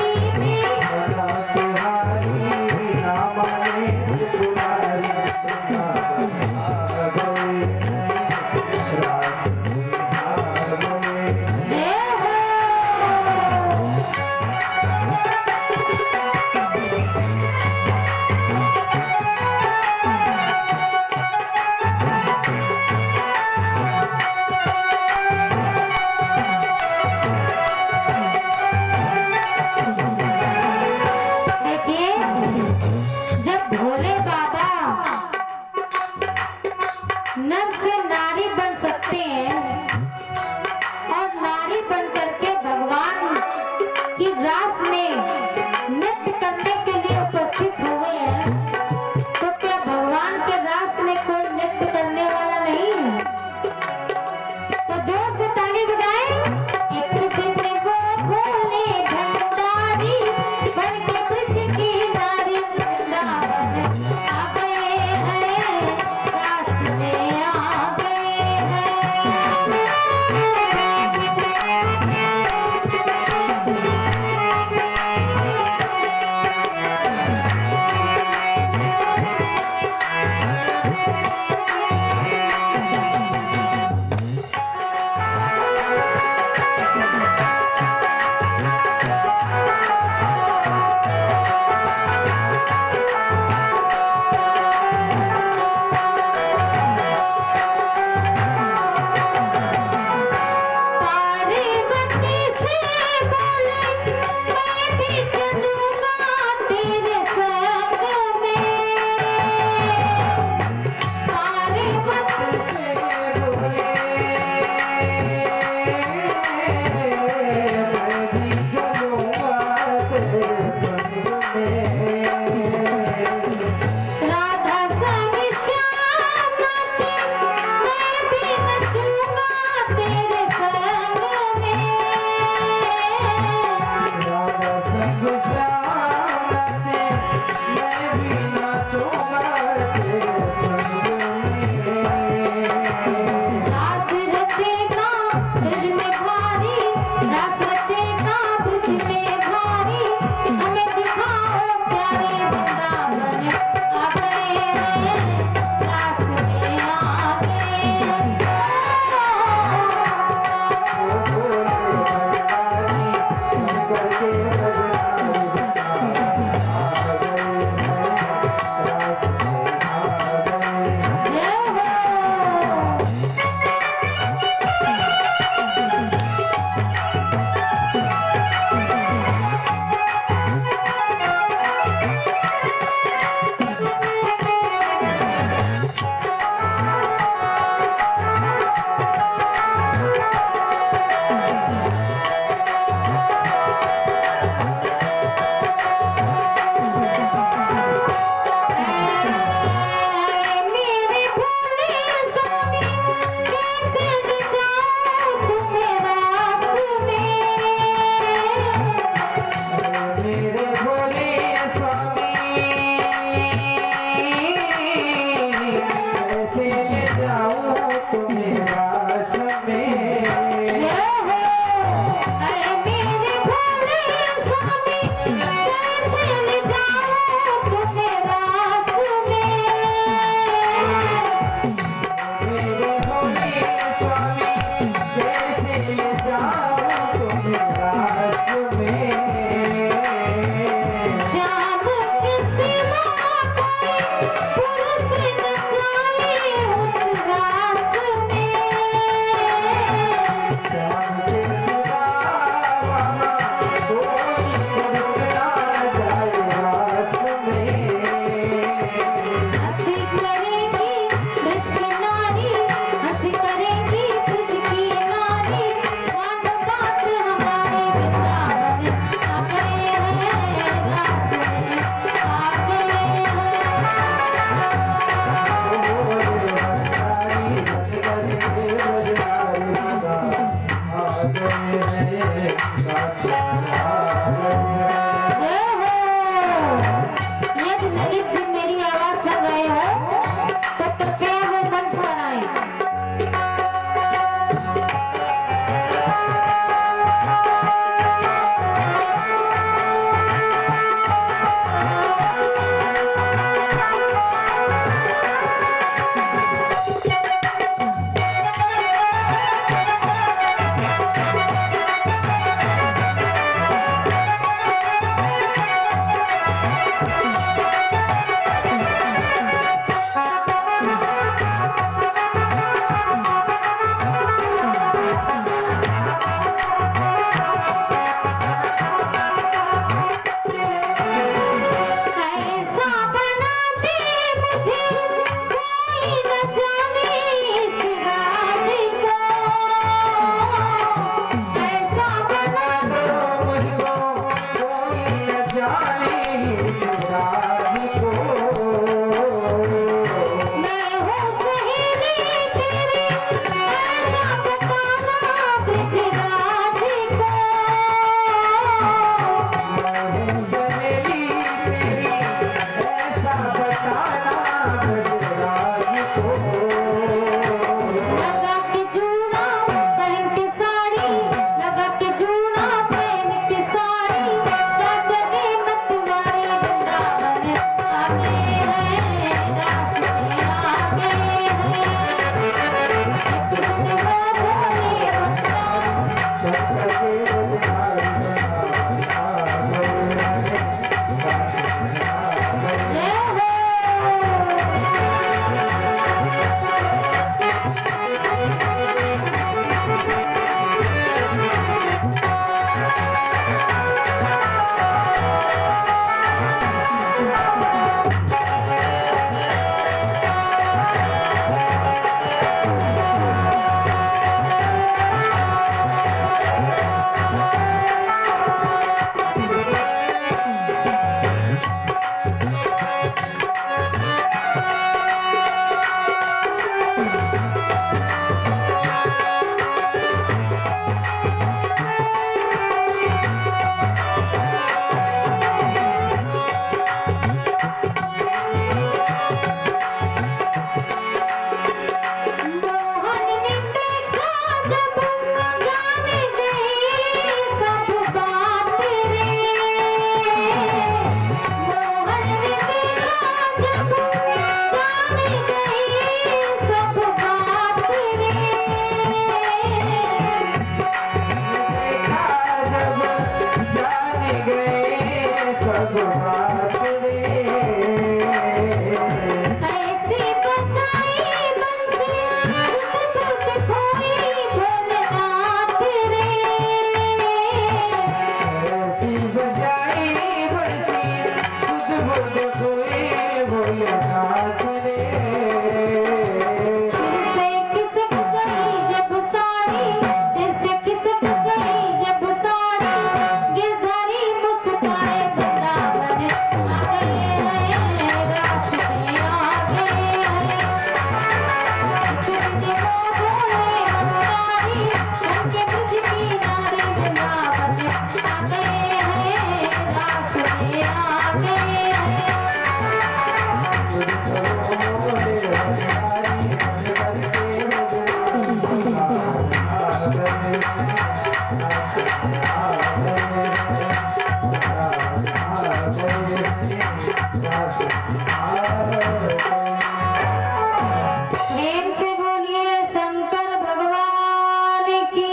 A: प्रेम से बोलिए शंकर भगवान की।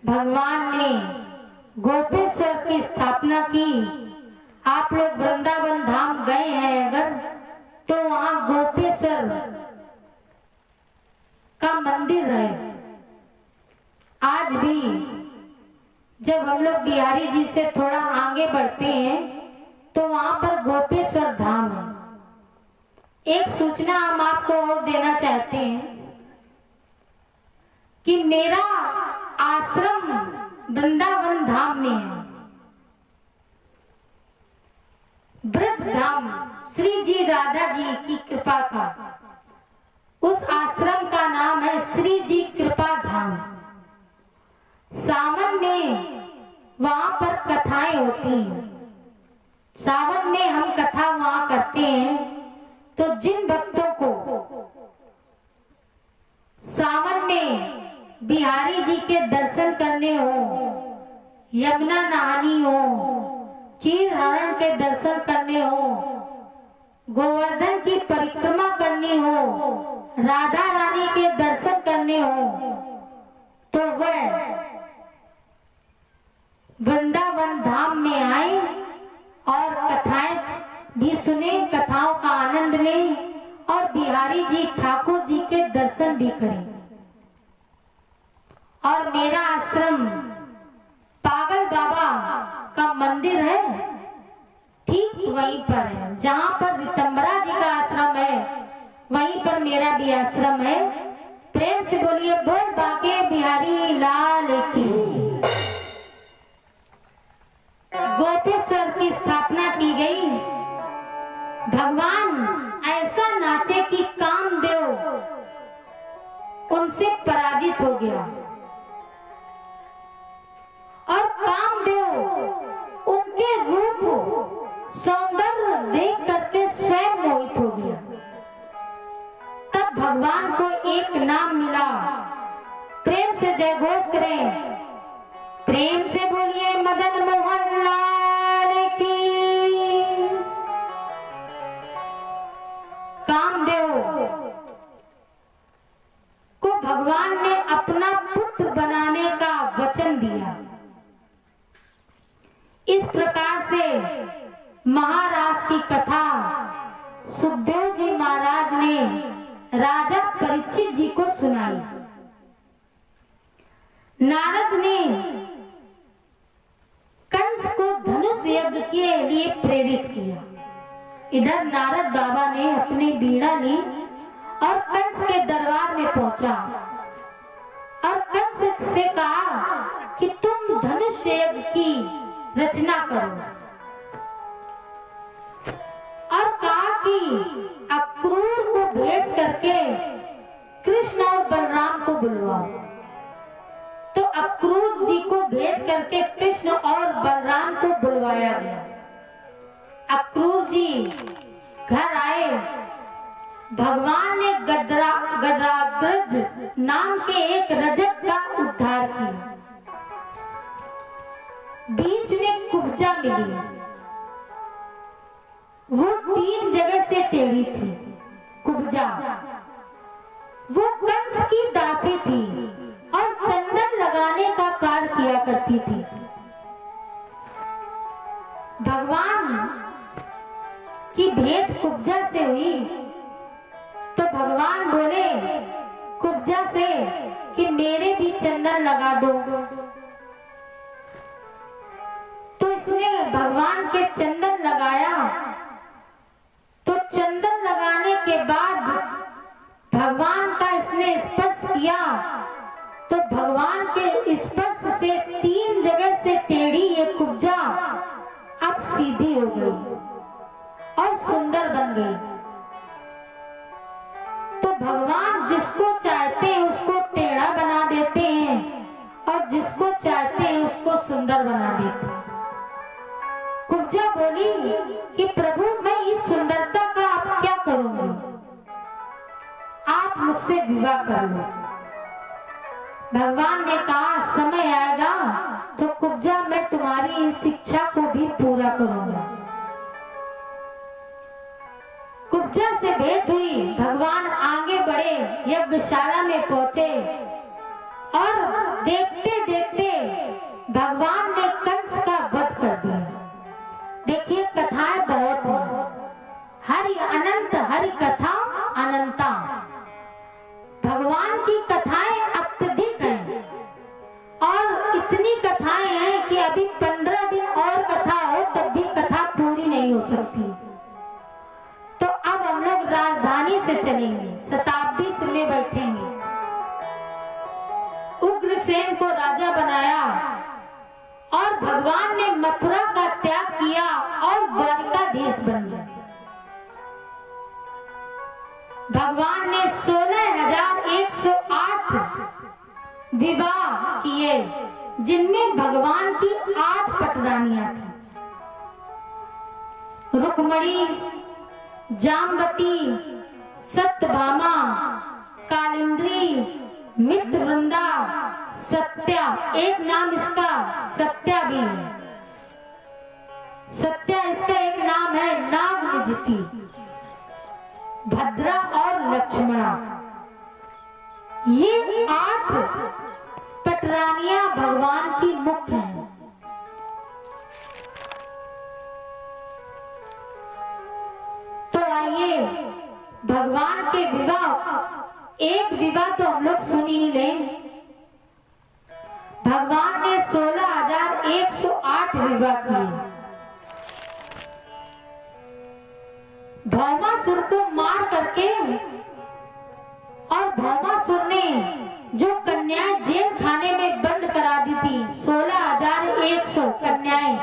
A: भगवान ने गोपेश्वर की स्थापना की। आप लोग वृंदावन धाम गए हैं अगर, तो वहां गोपेश्वर का मंदिर है। आज भी जब हम लोग बिहारी जी से थोड़ा आगे बढ़ते हैं तो वहां पर गोपेश्वर धाम है। एक सूचना हम आपको और देना चाहते हैं कि मेरा आश्रम वृंदावन धाम में है। ब्रज धाम श्री जी राधा जी की कृपा का उस आश्रम का नाम है श्री जी कृपा धाम। सावन में वहां पर कथाएं होती हैं। सावन में हम कथा वहां करते हैं। तो जिन भक्तों को सावन में बिहारी जी के दर्शन करने हो, यमुना नहानी हो, चीर हरण के दर्शन करने हो, गोवर्धन की परिक्रमा करनी हो, राधा रानी के दर्शन करने हो, तो वह वृंदावन धाम में आए और कथाएं भी सुने, कथाओं का आनंद लें और बिहारी जी ठाकुर जी के दर्शन भी करें। और मेरा आश्रम पागल बाबा का मंदिर है, ठीक वहीं पर है। जहां पर रितंबरा जी का आश्रम है वहीं पर मेरा भी आश्रम है। प्रेम से बोलिए बोल बाके बिहारी लाल की। गोपेश्वर की स्थापना की गई। भगवान ऐसा नाचे कि कामदेव उनसे पराजित हो गया और कामदेव उनके रूप सौंदर्य देख करके स्वयं मोहित हो गया। तब भगवान को एक नाम मिला। प्रेम से जय घोष करें। प्रेम से बोलिए मदन मोहन लाल की। कामदेव को भगवान ने अपना पुत्र बनाने का वचन दिया। इस प्रकार से महाराज की कथा सुखदेव जी महाराज ने राजा परीक्षित जी को सुनाई। नारद ने कंस को धनुष यज्ञ के लिए प्रेरित किया। इधर नारद बाबा ने अपनी बीड़ा ली और कंस के दरबार में पहुंचा और कंस से कहा कि तुम धनुष यज्ञ की रचना करो और कहा कि अक्रूर को भेज करके कृष्ण और बलराम को बुलवाओ। तो अक्रूर जी को भेज करके कृष्ण और बलराम को बुलवाया गया। अक्रूर जी घर आए। भगवान ने गदाग्रज नाम के एक रजक का उद्धार किया। बीच में कुब्जा मिली। वो 3 जगह से टेढ़ी थी। कुब्जा वो कंस की दासी थी और चंदन लगाने का कार्य किया करती थी। भगवान की भेंट कुब्जा से हुई तो भगवान बोले कुब्जा से कि मेरे भी चंदन लगा दो। तो इसने भगवान के चंदन लगाया। तो चंदन लगाने के बाद भगवान का इसने स्पर्श किया तो भगवान के स्पर्श से 3 जगह से टेढ़ी ये कुब्जा अब सीधी हो गई और सुंदर बन गई। तो भगवान जिसको चाहते हैं उसको टेढ़ा बना देते हैं और जिसको चाहते हैं उसको सुंदर बना देते हैं। कुब्जा बोली कि प्रभु मैं इस सुंदरता का आप क्या करूंगी, आप मुझसे विवाह कर लो। भगवान ने कहा समय आएगा तो कुब्जा मैं तुम्हारी इस इच्छा को भी पूरा करूंगा। कुब्जा से भेंट हुई, भगवान आगे बढ़े, यज्ञशाला में पहुंचे और देखते देखते भगवान ने कंस का वध कर दिया। देखिए कथाएं बहुत हैं, हरि अनंत हरि कथा अनंता। भगवान की कथाएं अत्यधिक हैं और इतनी कथाएं हैं कि अभी 15 दिन और कथा हो तब भी कथा पूरी नहीं हो सकती। तो अब हम लोग राजधानी से चलेंगे, शताब्दी से में बैठेंगे। उग्रसेन को राजा बनाया और भगवान ने मथुरा का त्याग किया और द्वारिकाधीश बन गया। भगवान ने 16,108 विवाह किए जिनमें भगवान की 8 पटरानियां थी। रुक्मणी, जामवती, सत्यभामा, कालिंद्री, मित्रवृंदा, सत्या, एक नाम इसका सत्या भी है। सत्या इसका एक नाम है नागनिजति, भद्रा और लक्ष्मणा। ये 8 पटरानियां भगवान की मुख्य हैं। तो आइए भगवान के विवाह, एक विवाह तो हम लोग सुन ही लें। भगवान ने 16,108 विवाह किए। भौमासुर को मार करके और भौमासुर ने जो कन्याएं जेल खाने में बंद करा दी थी, 16,100 कन्याएं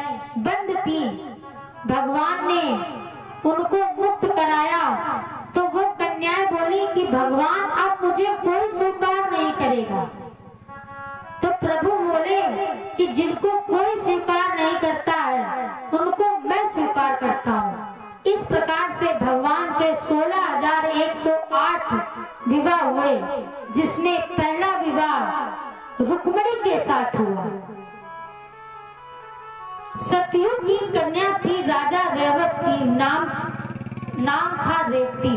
A: बंद थी, भगवान ने उनको मुक्त कराया। तो वो कन्याएं बोली कि भगवान अब मुझे कोई स्वीकार नहीं करेगा। तो प्रभु बोले कि जिनको कोई स्वीकार नहीं करता है उनको मैं स्वीकार करता हूँ। इस प्रकार से भगवान के 16,108 विवाह हुए, जिसमें पहला विवाह रुक्मिणी के साथ हुआ। सतयुग की कन्या थी राजा रेवत की, नाम था रेवती।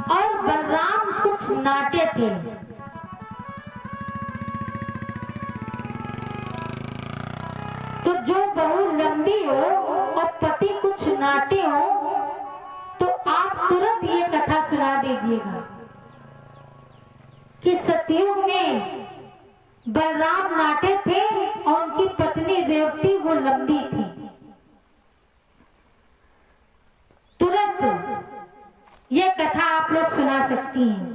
A: और बलराम कुछ नाटे थे। तो जो बहू लंबी हो और पति कुछ नाटे हो तो आप तुरंत ये कथा सुना दीजिएगा कि सतयुग में बलराम नाटे थे और उनकी पत्नी रेवती वो लंबी थी। तुरंत ये कथा आप लोग सुना सकती हैं।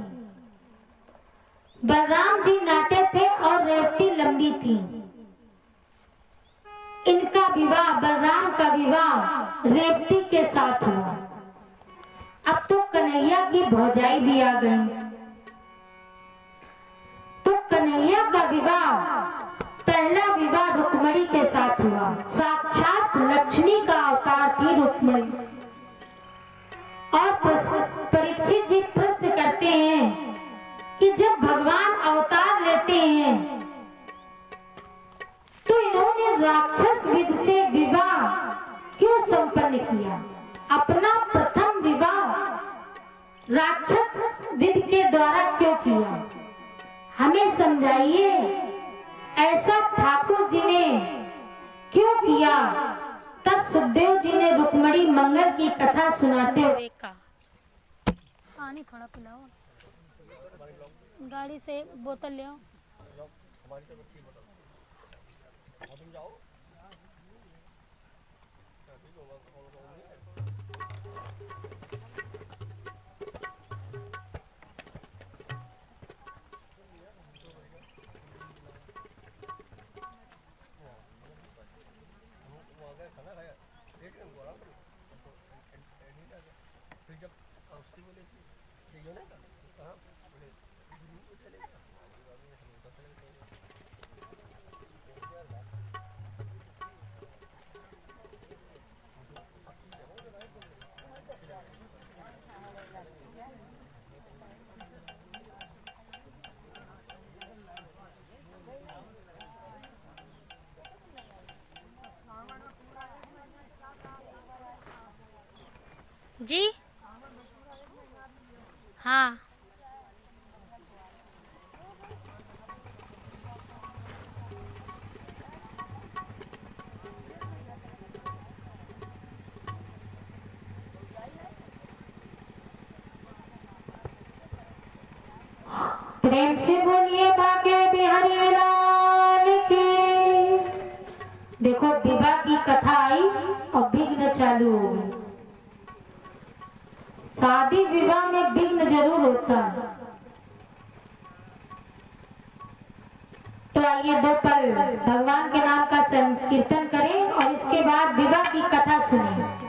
A: बलराम जी नाटे थे और रेवती लंबी थी। इनका विवाह, बलराम का विवाह रेवती के साथ हुआ। अब तो कन्हैया की भौजाई भी आ गई। तो कन्हैया का विवाह, पहला विवाह रुक्मिणी के साथ हुआ। साक्षात लक्ष्मी का अवतार थी रुक्मिणी। और परीक्षित जी प्रश्न करते हैं कि जब भगवान अवतार लेते हैं तो इन्होंने राक्षस विध से विवाह क्यों संपन्न किया? अपना प्रथम विवाह राक्षस विध के द्वारा क्यों किया? हमें समझाइए, ऐसा ठाकुर जी ने क्यों किया? किया, तब सुखदेव जी ने रुक्मणी मंगल की कथा सुनाते हुए कहा,
B: पानी थोड़ा पिलाओ, गाड़ी से बोतल ले आओ।
C: जी हाँ,
A: प्रेम से बोलिए बाके बिहारी लाल की। देखो विवाह की कथा आई और विघ्न चालू हो गई। शादी विवाह में विघ्न जरूर होता है। तो आइए दो पल भगवान के नाम का संकीर्तन करें और इसके बाद विवाह की कथा सुनें।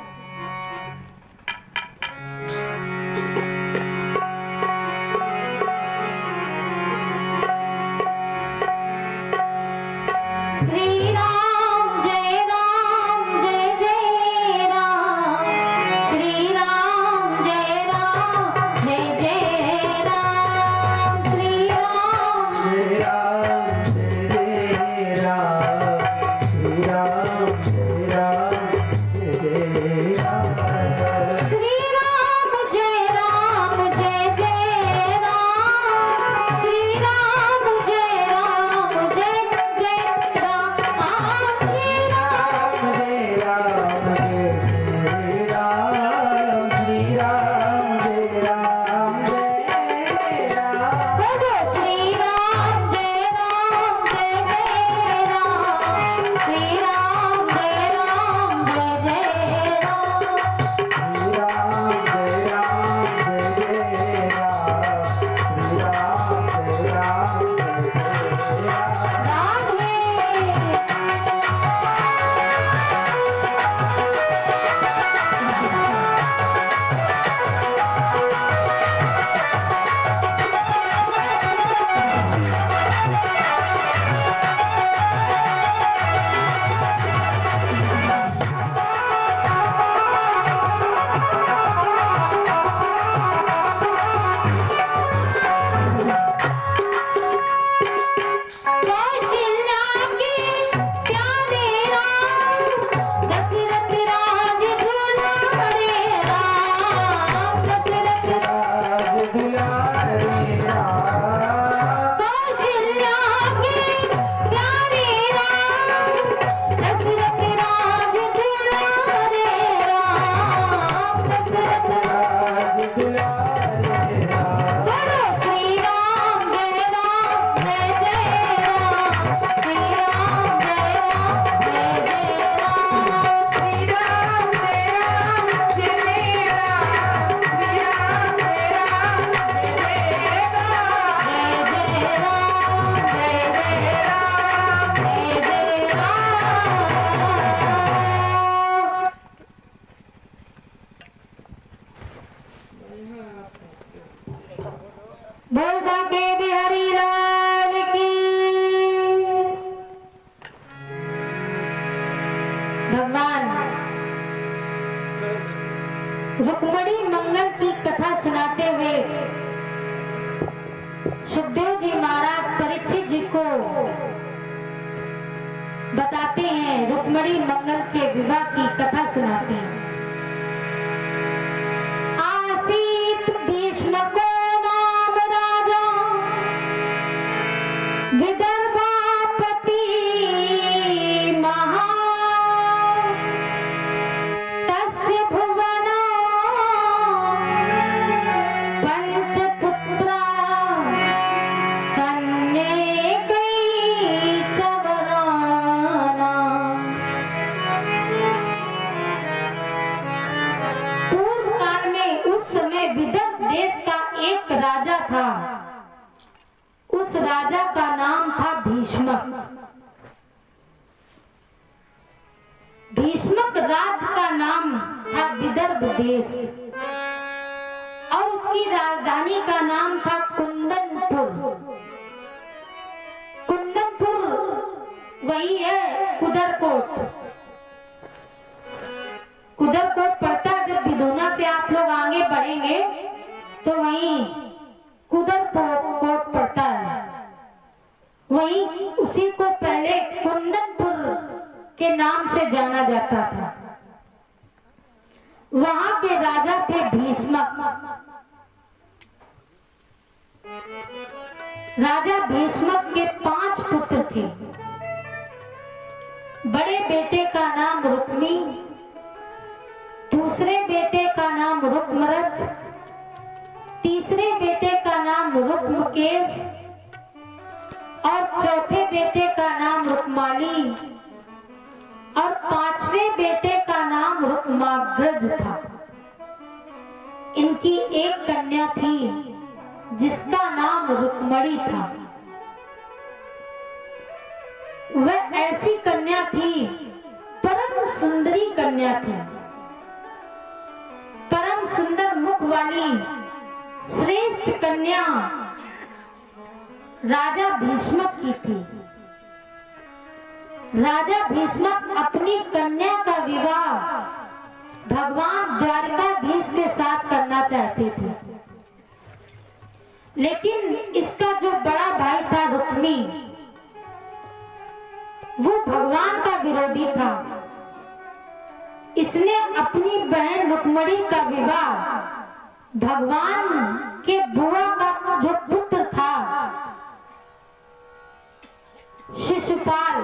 A: बोल बाके बिहारी लाल की। भगवान रुक्मणी मंगल की कथा सुनाते हुए सुखदेव जी महाराज परीक्षित जी को बताते हैं, रुक्मणी मंगल के विवाह की कथा सुनाते हैं। आसीत भीष्म को नाम राजा विदर्भापति महाराज, भीष्मक राज का नाम था विदर्भ देश और उसकी राजधानी का नाम था कुंदनपुर। कुंदनपुर वही है कुदरकोट। कुदरकोट पड़ता है, जब बिधुना से आप लोग आगे बढ़ेंगे तो वहीं कुदरकोट पड़ता है। वहीं उसी को पहले कुंदनपुर के नाम से जाना जाता था। वहां के राजा थे भीष्मक। राजा भीष्मक के 5 पुत्र थे। बड़े बेटे का नाम रुक्मी, दूसरे बेटे का नाम रुक्मरथ, तीसरे बेटे का नाम रुक्मकेश और चौथे बेटे का नाम रुक्माली और 5वें बेटे का नाम रुक्माग्रज था। इनकी एक कन्या थी जिसका नाम रुक्मणी था। वह ऐसी कन्या थी, परम सुंदरी कन्या थी। परम सुंदर मुख वाली श्रेष्ठ कन्या राजा भीष्मक की थी। राजा भीष्मक अपनी कन्या का विवाह भगवान द्वारकाधीश के साथ करना चाहते थे, लेकिन इसका जो बड़ा भाई था रुक्मी, वो भगवान का विरोधी था। इसने अपनी बहन रुक्मणी का विवाह भगवान के बुआ का जो पुत्र था शिशुपाल,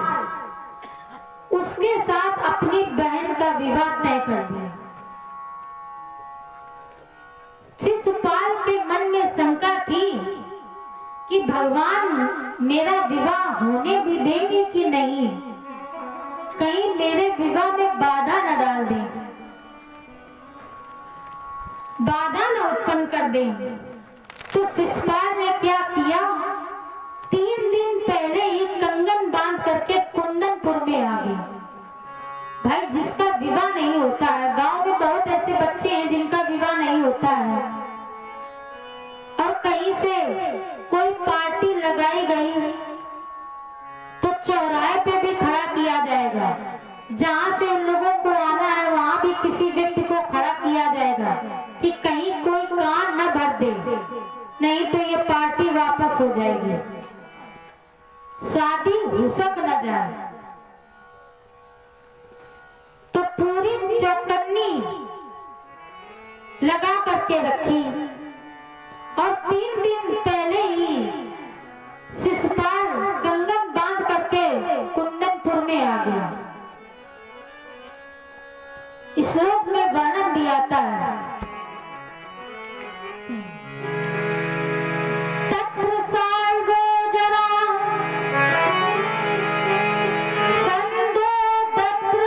A: उसके साथ अपनी बहन का विवाह तय कर दिया। शिशुपाल के मन में शंका थी कि भगवान मेरा विवाह होने भी देंगे कि नहीं, कहीं मेरे विवाह में बाधा न डाल दें, बाधा न उत्पन्न कर दें। तो शिशुपाल ने क्या किया, 3 दिन पहले ही कंगन बांध करके कुंदनपुर में आ गया। भाई, जिसका विवाह नहीं होता है, गांव में बहुत ऐसे बच्चे हैं जिनका विवाह नहीं होता है, और कहीं से कोई पार्टी लगाई गई तो चौराहे पे भी खड़ा किया जाएगा। जहां से उन लोगों को आना है वहां भी किसी व्यक्ति को खड़ा किया जाएगा कि कहीं कोई कान न भर दे, नहीं तो ये पार्टी वापस हो जाएगी, शादी हुसक न जाए। तो पूरी चौकन्नी लगा करके रखी और 3 दिन पहले ही शिशुपाल कंगन बांध करके कुंदनपुर में आ गया। इस श्लोक में वर्णन दिया है, तत्र साल्वो जरा संदो तत्र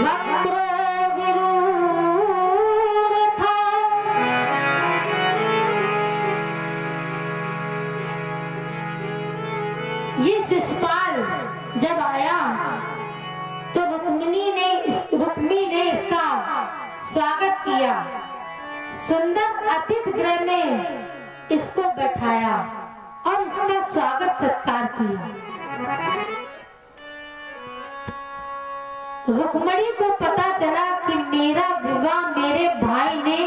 A: वक्रो विरूरथा। ये शिशुपाल जब आया तो रुक्मी ने इसका स्वागत किया, सुंदर अतिथि गृह में इसको बैठाया और इसका स्वागत सत्कार किया। रुक्मणी को पता चला कि मेरा विवाह मेरे भाई ने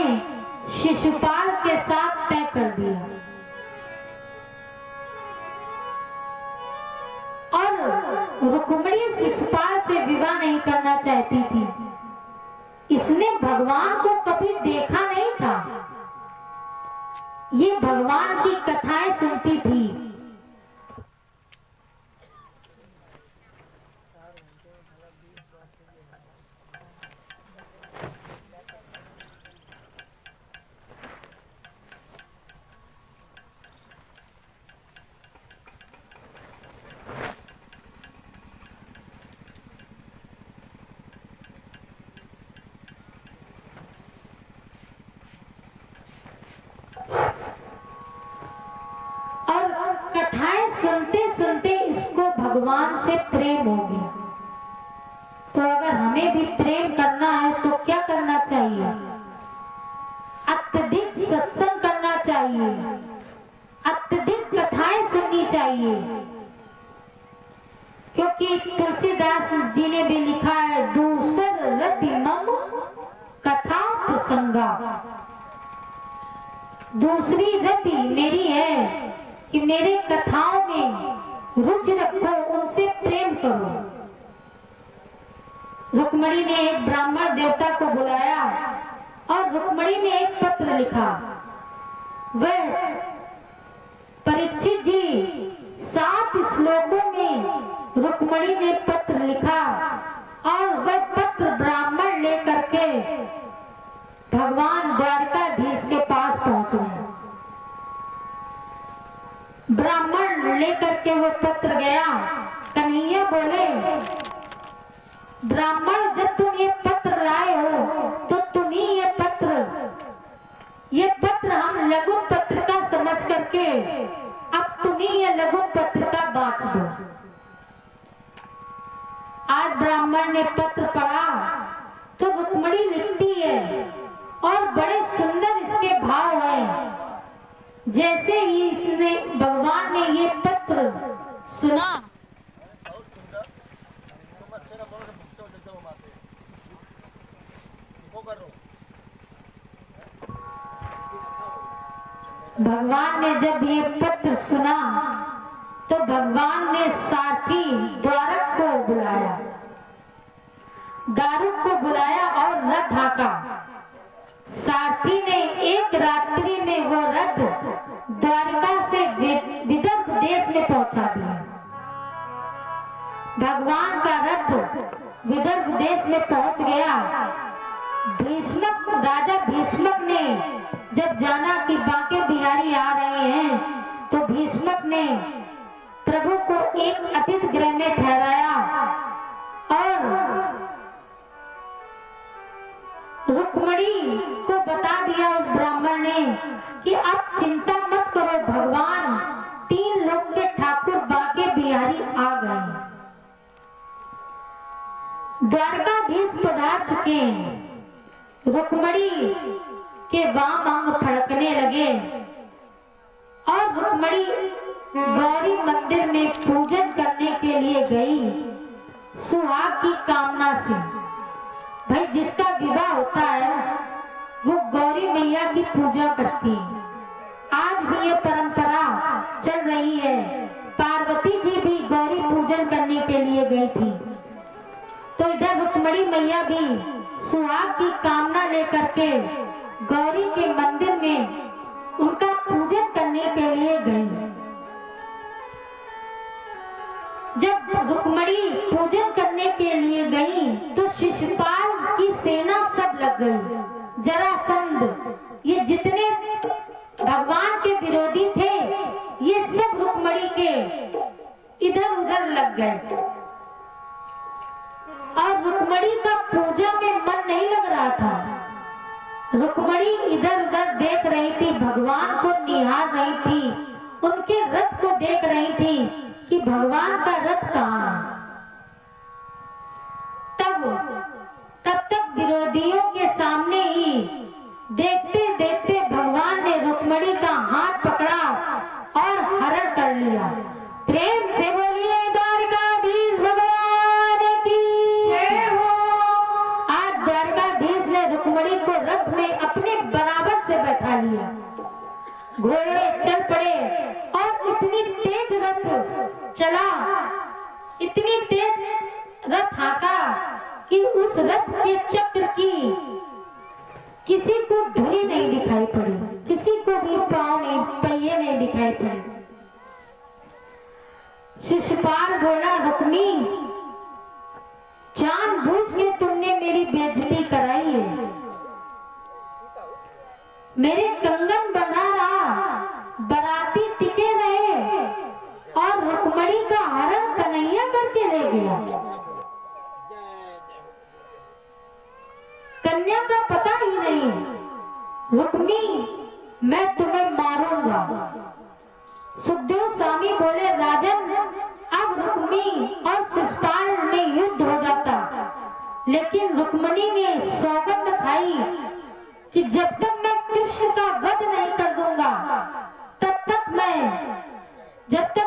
A: शिशुपाल के साथ तय कर दिया और रुक्मणी शिशुपाल से विवाह नहीं करना चाहती थी। इसने भगवान को कभी देखा नहीं था, ये भगवान की कथाएं सुनती थी। चाहिए, क्योंकि तुलसीदास जी ने भी लिखा है, दूसर रति मम कथा प्रसंगा। दूसरी रति मेरी है कि मेरे कथाओं में रुचि रखो, उनसे प्रेम करो। रुक्मणी ने एक ब्राह्मण देवता को बुलाया और रुक्मणी ने एक पत्र लिखा। वह परीक्षित जी 7 श्लोकों में रुक्मणी ने पत्र लिखा और वह पत्र ब्राह्मण लेकर के भगवान द्वारकाधीश के पास पहुंच गए। ब्राह्मण लेकर के वो पत्र गया। कन्हैया बोले, ब्राह्मण जब तुम ये पत्र लाए हो तो तुम ही ये पत्र हम लघु पत्र का समझ करके अब तुम ही ये लघु पत्र का बांच दो। आज ब्राह्मण ने पत्र पढ़ा तो रुक्मणी लिखती है और बड़े सुंदर इसके भाव हैं। जैसे ही इसने भगवान ने ये पत्र सुना, भगवान ने जब ये पत्र सुना तो भगवान ने सारथी द्वारक को बुलाया, दारुक को बुलाया और रथ हाँका। सारथी ने एक रात्रि में वो रथ द्वारिका से विदर्भ देश में पहुंचा दिया। भगवान का रथ विदर्भ देश में पहुंच गया। भीष्मक, राजा भीष्मक ने जब जाना कि बांके बिहारी आ रहे हैं तो भीष्मक ने प्रभु को एक अतिथि गृह में ठहराया और रुक्मणी को बता दिया उस ब्राह्मण ने कि अब चिंता मत करो, भगवान 3 लोक के ठाकुर बांके बिहारी आ गए, द्वारकाधीश पधार चुके हैं। रुक्मणी के वाम अंग फड़कने लगे और रुक्मणी गौरी मंदिर में पूजन करने के लिए गई सुहाग की कामना से। भाई जिसका विवाह होता है वो गौरी मैया की पूजा करती है। आज भी ये परंपरा चल रही है। पार्वती जी भी गौरी पूजन करने के लिए गई थी, तो इधर रुक्मणी मैया भी सुहाग की कामना लेकर के गौरी के मंदिर में उनका पूजन करने के लिए गई। जब रुक्मणी पूजन करने के लिए गई तो शिशुपाल की सेना सब लग गई। जरासंध, ये जितने भगवान के विरोधी थे ये सब रुक्मणी के इधर उधर लग गए और रुक्मणी का पूजा में मन नहीं लग रहा था। रुक्मणी इधर उधर देख रही थी, भगवान को निहार रही थी, उनके रथ को देख रही थी कि भगवान का रथ कहाँ है। तब तक विरोधियों के सामने ही देखते देखते भगवान ने रुक्मणी का हाथ पकड़ा और हरण कर लिया। प्रेम से बोलिए द्वारकाधीश भगवान की जय हो। आज द्वारकाधीश ने रुक्मणी को रथ में अपने बराबर से बैठा लिया। घोड़े चल पड़े और इतनी तेज रथ चला, इतनी तेज रथ हाँका कि उस रथ के चक्र की किसी को धुरी नहीं दिखाई पड़ी, किसी को भी पांव नहीं, पहिए नहीं दिखाई पड़े। शिशुपाल बोला, रुक्मी जानबूझ के तुमने मेरी बेइज्जती कराई है। मेरे कंगन बना रहा, बराती टिके रहे और रुक्मणी का हरण कन्हैया करके ले गया। कन्या का पता ही नहीं। रुक्मी मैं तुम्हें मारूंगा। सुखदेव स्वामी बोले, राजन अब रुक्मी और शिशुपाल में युद्ध हो जाता, लेकिन रुक्मणी ने सौगंध खाई कि जब तक मैं कृष्ण का वध नहीं कर दूंगा जब तक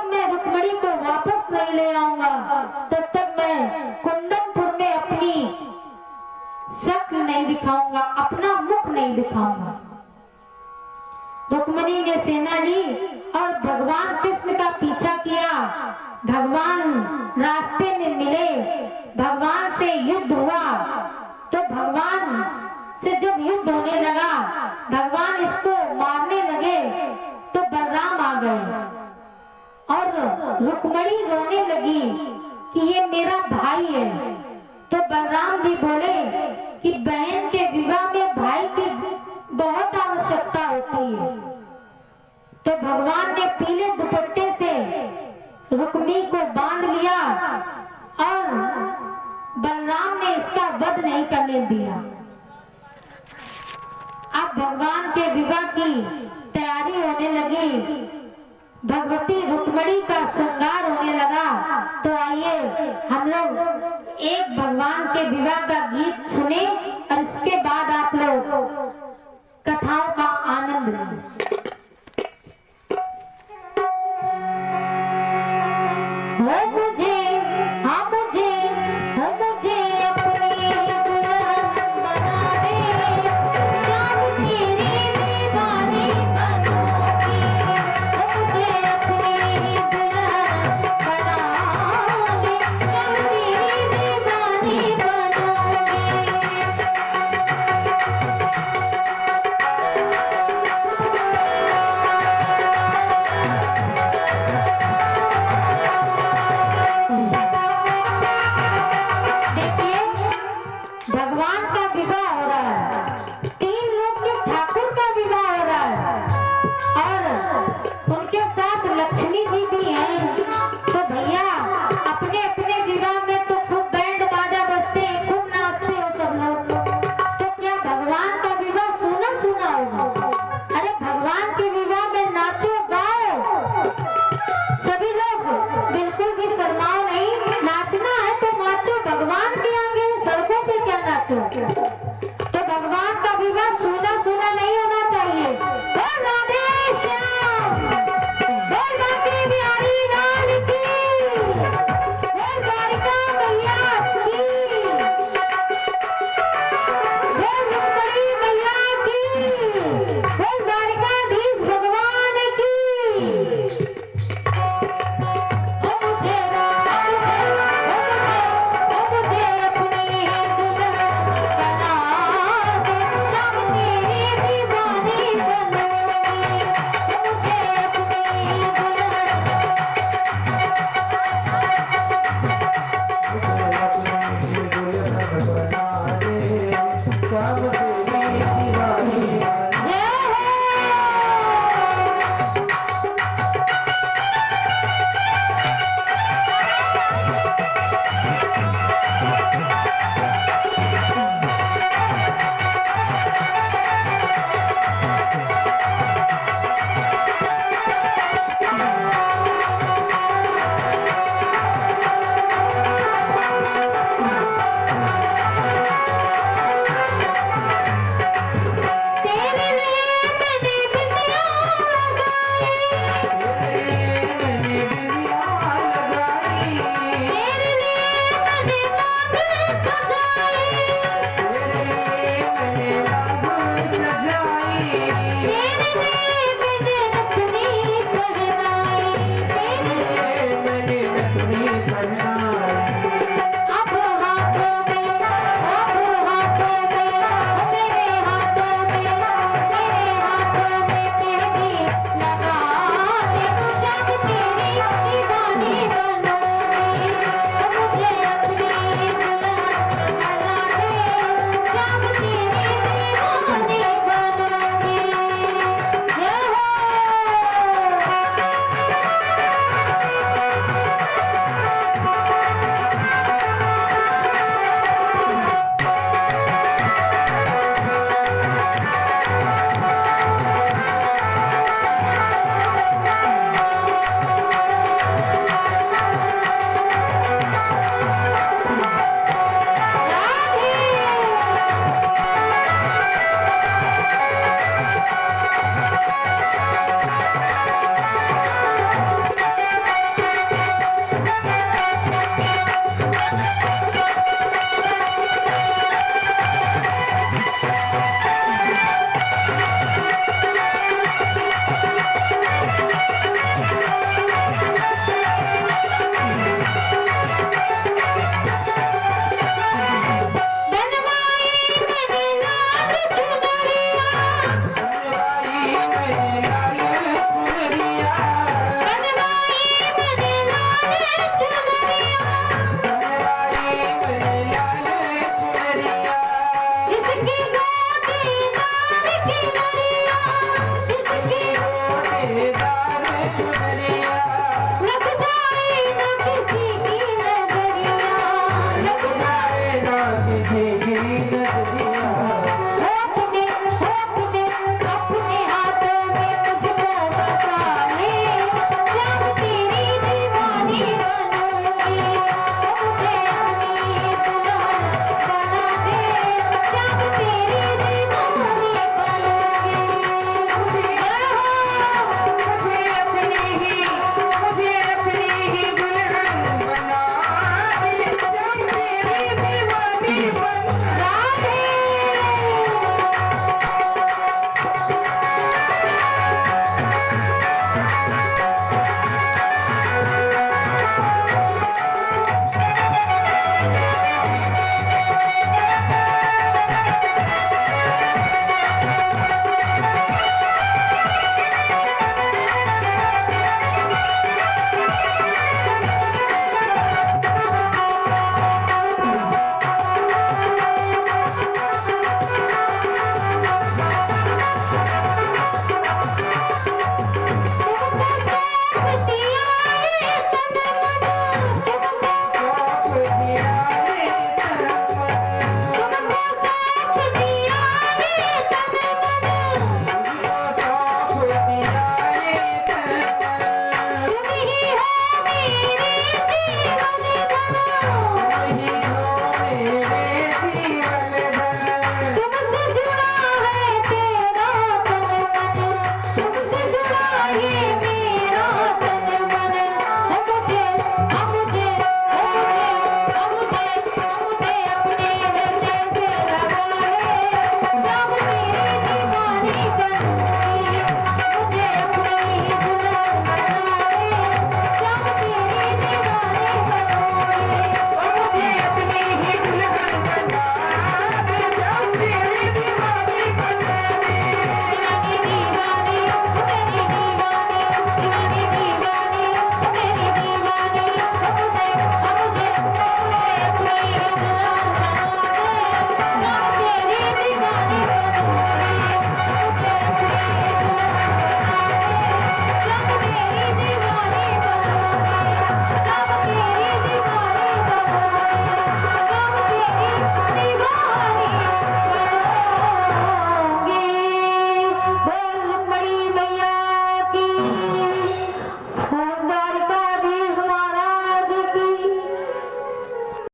A: मैं नहीं दिखाऊंगा। रुक्मिणी ने सेना ली और भगवान कृष्ण का पीछा किया। भगवान रास्ते में मिले, भगवान से युद्ध हुआ। तो भगवान से जब युद्ध होने लगा, भगवान इसको मारने लगे, तो बलराम आ गए और रुक्मिणी रोने लगी कि ये मेरा भाई है। तो बलराम जी बोले कि बहन के विवाह में भाई की बहुत आवश्यकता होती है। तो भगवान ने पीले दुपट्टे से रुक्मिणी को बांध लिया और बलराम ने इसका वध नहीं करने दिया। अब भगवान के विवाह की तैयारी होने लगी, भगवती रुक्मिणी का श्रृंगार होने लगा। तो आइए हम लोग एक भगवान के विवाह का गीत सुने और इसके बाद आप लोग कथाओं का आनंद लें।